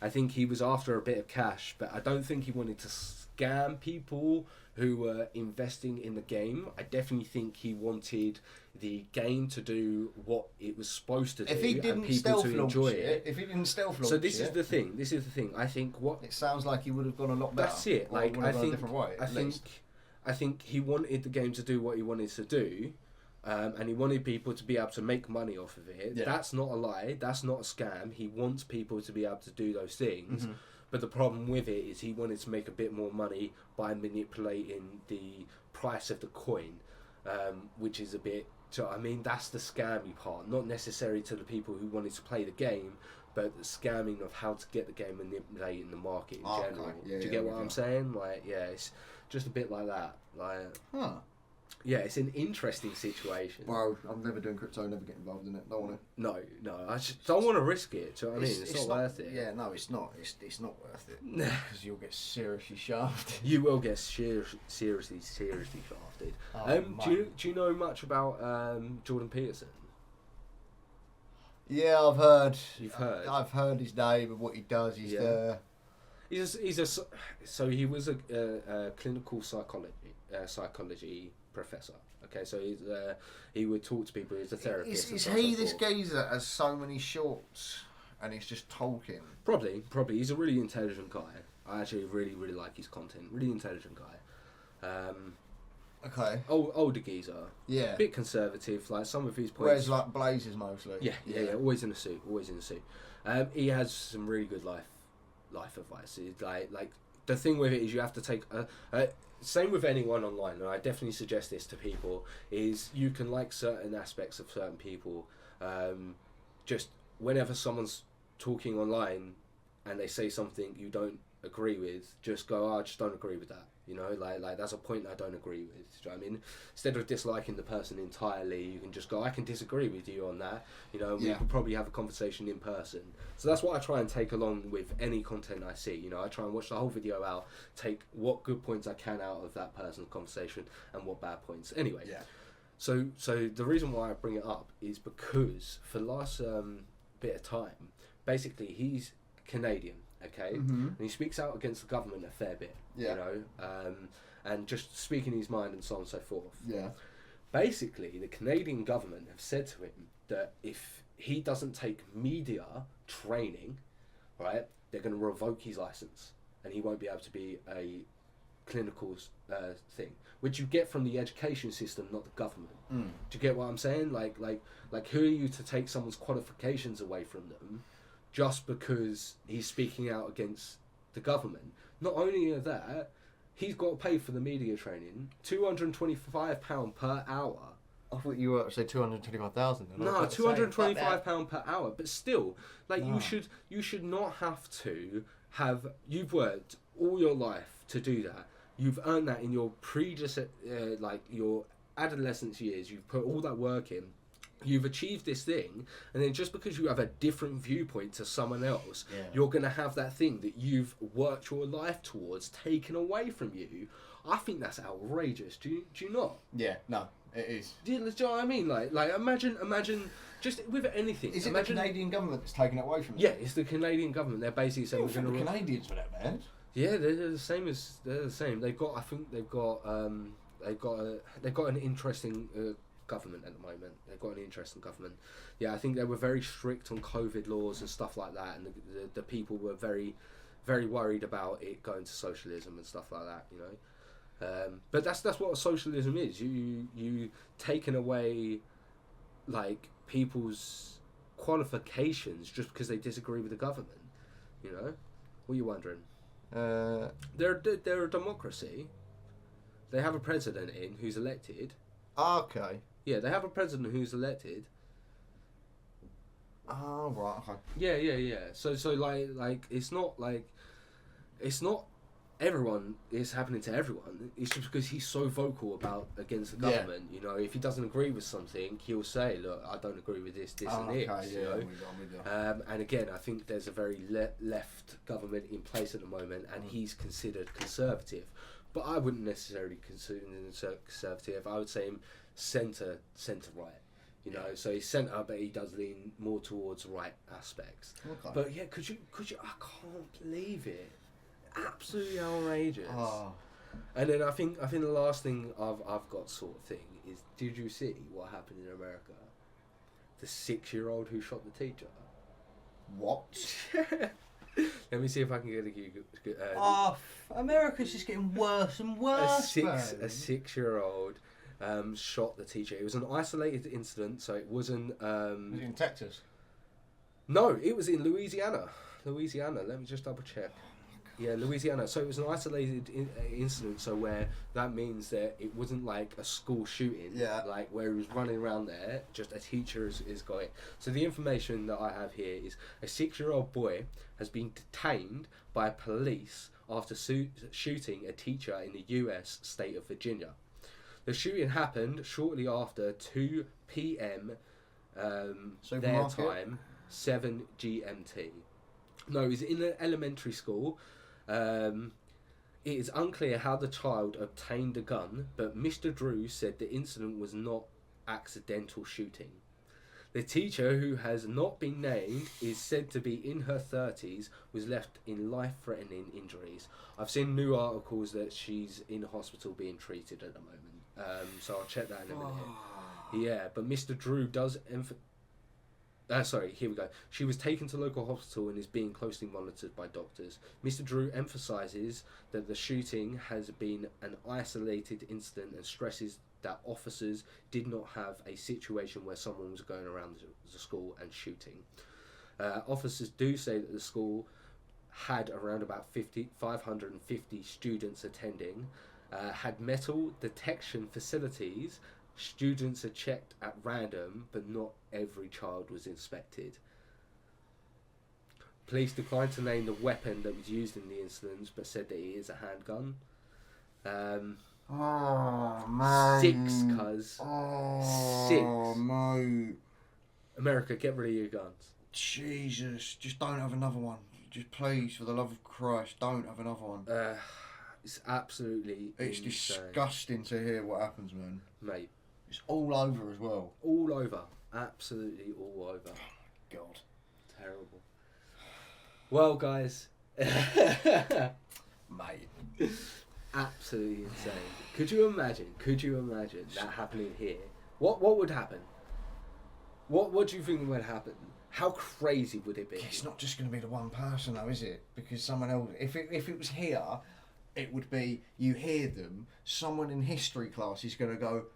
think he was after a bit of cash, but I don't think he wanted to scam people who were investing in the game. I definitely think he wanted the game to do what it was supposed to do, and people to enjoy it. If he didn't stealth launch it. So this is the thing. I think it sounds like he would have gone a lot better. That's it. Like I think he wanted the game to do what he wanted to do, and he wanted people to be able to make money off of it. Yeah. That's not a lie. That's not a scam. He wants people to be able to do those things. Mm-hmm. But the problem with it is he wanted to make a bit more money by manipulating the price of the coin, which is a bit... So, I mean, that's the scammy part. Not necessarily to the people who wanted to play the game, but the scamming of how to get the game manipulating the market in general. Okay. Yeah, do you get what I'm saying? Like, yeah, it's just a bit like that. Like, yeah, it's an interesting situation. Well, I'm never doing crypto, never get involved in it. Don't want to. No, I just don't want to risk it. Do you know what I mean? It's not worth it. Yeah, no, it's not. It's not worth it. Because you'll get seriously shafted. You will get seriously shafted. Do you know much about Jordan Peterson? Yeah, I've heard. You've heard. I've heard his name and what he does. He was a clinical psychology professor. Okay, so he would talk to people. He's a therapist. Is he this geezer that has so many shorts and he's just talking? Probably. He's a really intelligent guy. I actually really like his content. Really intelligent guy. Okay. Older geezer. Yeah. Bit conservative. Like some of his points. Wears like blazers mostly. Yeah. Always in a suit. He has some really good life advice. It's like the thing with it is you have to take same with anyone online, and I definitely suggest this to people, is you can like certain aspects of certain people. Just whenever someone's talking online and they say something you don't agree with, just go, I just don't agree with that. You know, like that's a point I don't agree with. Do you know what I mean? Instead of disliking the person entirely, you can just go, I can disagree with you on that. You know, we could probably have a conversation in person. So that's what I try and take along with any content I see. You know, I try and watch the whole video out, take what good points I can out of that person's conversation and what bad points. Anyway, so the reason why I bring it up is because for the last bit of time, basically he's Canadian. Okay, and he speaks out against the government a fair bit, you know, and just speaking his mind and so on and so forth. Yeah. Basically, the Canadian government have said to him that if he doesn't take media training, right, they're going to revoke his license and he won't be able to be a clinical thing, which you get from the education system, not the government. Do you get what I'm saying? Like who are you to take someone's qualifications away from them? Just because he's speaking out against the government. Not only of that, he's got to pay for the media training, £225 per hour. I thought you were say 225,000. No, £225 per hour. But still, like you should not have to have. You've worked all your life to do that. You've earned that in your like your adolescence years. You've put all that work in. You've achieved this thing, and then just because you have a different viewpoint to someone else, you're going to have that thing that you've worked your life towards taken away from you. I think that's outrageous. Do you not? Yeah, no, it is. Do you know what I mean? Like imagine just with anything. Is it the Canadian government that's taking it away from you? Yeah, it's the Canadian government. They're basically saying we're going to... Canadians for that, man. Yeah, they're the same. They've got an interesting government at the moment. They've got an interesting government. Yeah, I think they were very strict on COVID laws and stuff like that, and the people were very, very worried about it going to socialism and stuff like that. You know, but that's what socialism is. You taking away like people's qualifications just because they disagree with the government. You know, what are you wondering? They're a democracy. They have a president who's elected. Okay. Yeah, they have a president who's elected. Oh, right. Okay. Yeah. So like it's not everyone is happening to everyone. It's just because he's so vocal against the government. You know, if he doesn't agree with something, he'll say, "Look, I don't agree with this, and this." Okay, you know? I'm with you. And again, I think there's a very left government in place at the moment, and he's considered conservative. But I wouldn't necessarily consider him conservative. I would say him centre right. You know, so he's centre, but he does lean more towards right aspects. Okay. But yeah, could you? I can't believe it. Absolutely outrageous. Oh. And then I think the last thing I've got sort of thing is, did you see what happened in America? The 6-year-old who shot the teacher. What? Let me see if I can get America's just getting worse and worse. A 6-year-old shot the teacher. It was an isolated incident, so it wasn't. Was it in Texas? No, it was in Louisiana. Let me just double check. Yeah, Louisiana. So it was an isolated incident. So where that means that it wasn't like a school shooting. Yeah. Like where he was running around there. Just a teacher is got it. So the information that I have here is a 6-year-old boy has been detained by police after shooting a teacher in the U.S. state of Virginia. The shooting happened shortly after 2 p.m. Their time, 7 GMT. No, it was in an elementary school. It is unclear how the child obtained the gun, but Mr. Drew said the incident was not accidental shooting. The teacher, who has not been named, is said to be in her 30s, was left in life-threatening injuries. I've seen new articles that she's in hospital being treated at the moment, so I'll check that in a minute. Yeah, but Mr. Drew does... here we go. She was taken to local hospital and is being closely monitored by doctors. Mr. Drew emphasises that the shooting has been an isolated incident and stresses that officers did not have a situation where someone was going around the school and shooting. Officers do say that the school had around about 550 students attending, had metal detection facilities. Students are checked at random, but not every child was inspected. Police declined to name the weapon that was used in the incidents, but said that it is a handgun. Oh, man. 6, cuz. Oh, 6. mate. America, get rid of your guns. Jesus, just don't have another one. Just please, for the love of Christ, don't have another one. It's absolutely insane. Disgusting to hear what happens, man. Mate. It's all over as well. All over. Absolutely all over. God. Terrible. Well, guys. Mate. Absolutely insane. Could you imagine that happening here? What would happen? What do you think would happen? How crazy would it be? It's not just going to be the one person though, is it? Because someone else... If it was here, it would be, you hear them, someone in history class is going to go,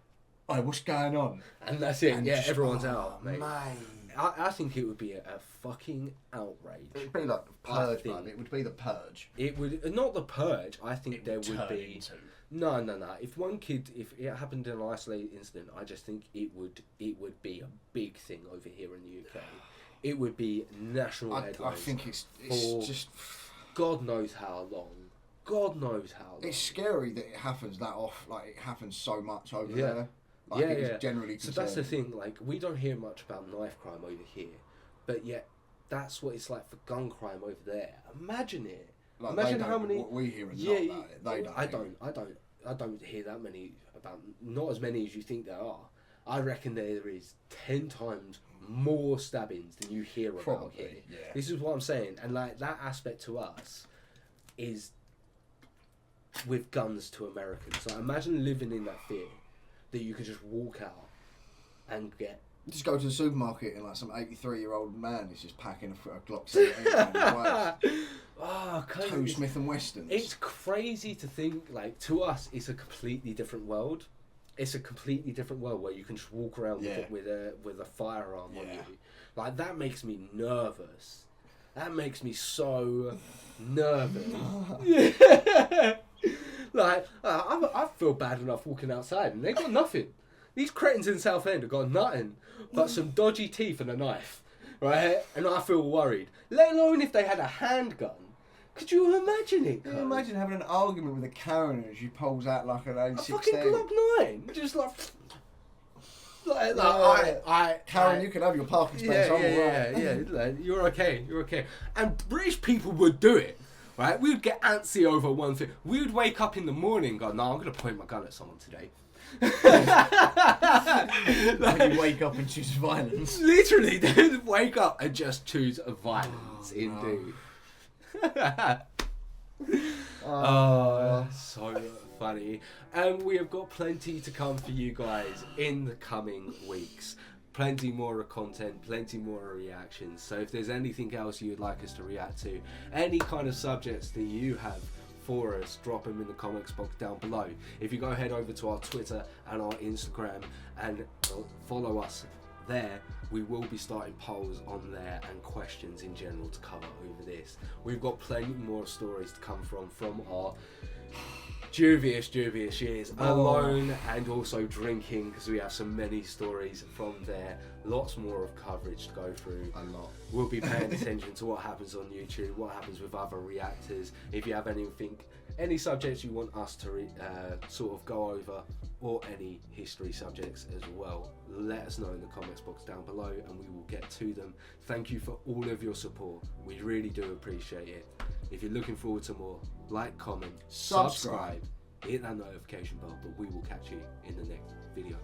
"Oh, what's going on?" And that's it. And everyone's out, mate. Mate. I think it would be a fucking outrage. It would be like the Purge, man. It would be the Purge. It would... Not the Purge. I think there would be... No. If it happened in an isolated incident, I just think it would be a big thing over here in the UK. It would be national headlines. I think it's just God knows how long. God knows how long. It's scary that it happens that off. Like it happens so much over there. Like, it's generally concerning. So that's the thing. Like we don't hear much about knife crime over here, but yet that's what it's like for gun crime over there. Imagine it. Like imagine how many. What we hear is not that. They don't. I don't hear that many about. Not as many as you think there are. I reckon there is 10 times more stabbings than you hear about here. Yeah. This is what I'm saying, and like that aspect to us is with guns to Americans. Like imagine living in that fear that you could just walk out and get. Just go to the supermarket and like some 83-year-old man is just packing a Glock 17 two Smith and Westons. It's crazy to think, like, to us it's a completely different world. It's a completely different world where you can just walk around with a firearm on you. Like that makes me nervous. That makes me so nervous. Like I feel bad enough walking outside and they got nothing. These cretins in Southend have got nothing but some dodgy teeth and a knife, right? And I feel worried. Let alone if they had a handgun. Could you imagine it? Can you imagine having an argument with a Karen as she pulls out like an A16? A fucking Glock 9, just like Karen, you can have your parking space. Like, you're okay. And British people would do it, right? We would get antsy over one thing. We would wake up in the morning and go, "No, I'm gonna point my gun at someone today." Like you wake up and choose violence. Literally, they wake up and just choose violence. Indeed. So funny. And we have got plenty to come for you guys in the coming weeks. Plenty more content, plenty more reactions. So if there's anything else you would like us to react to, any kind of subjects that you have for us, drop them in the comments box down below. If you go head over to our Twitter and our Instagram and follow us there, we will be starting polls on there and questions in general to cover over this. We've got plenty more stories to come from our dubious years alone and also drinking, because we have so many stories from there. Lots more of coverage to go through. A lot. We'll be paying attention to what happens on YouTube, what happens with other reactors. If you have any subjects you want us to sort of go over, or any history subjects as well, let us know in the comments box down below and we will get to them. Thank you for all of your support. We really do appreciate it. If you're looking forward to more, like, comment, subscribe, hit that notification bell, but we will catch you in the next video.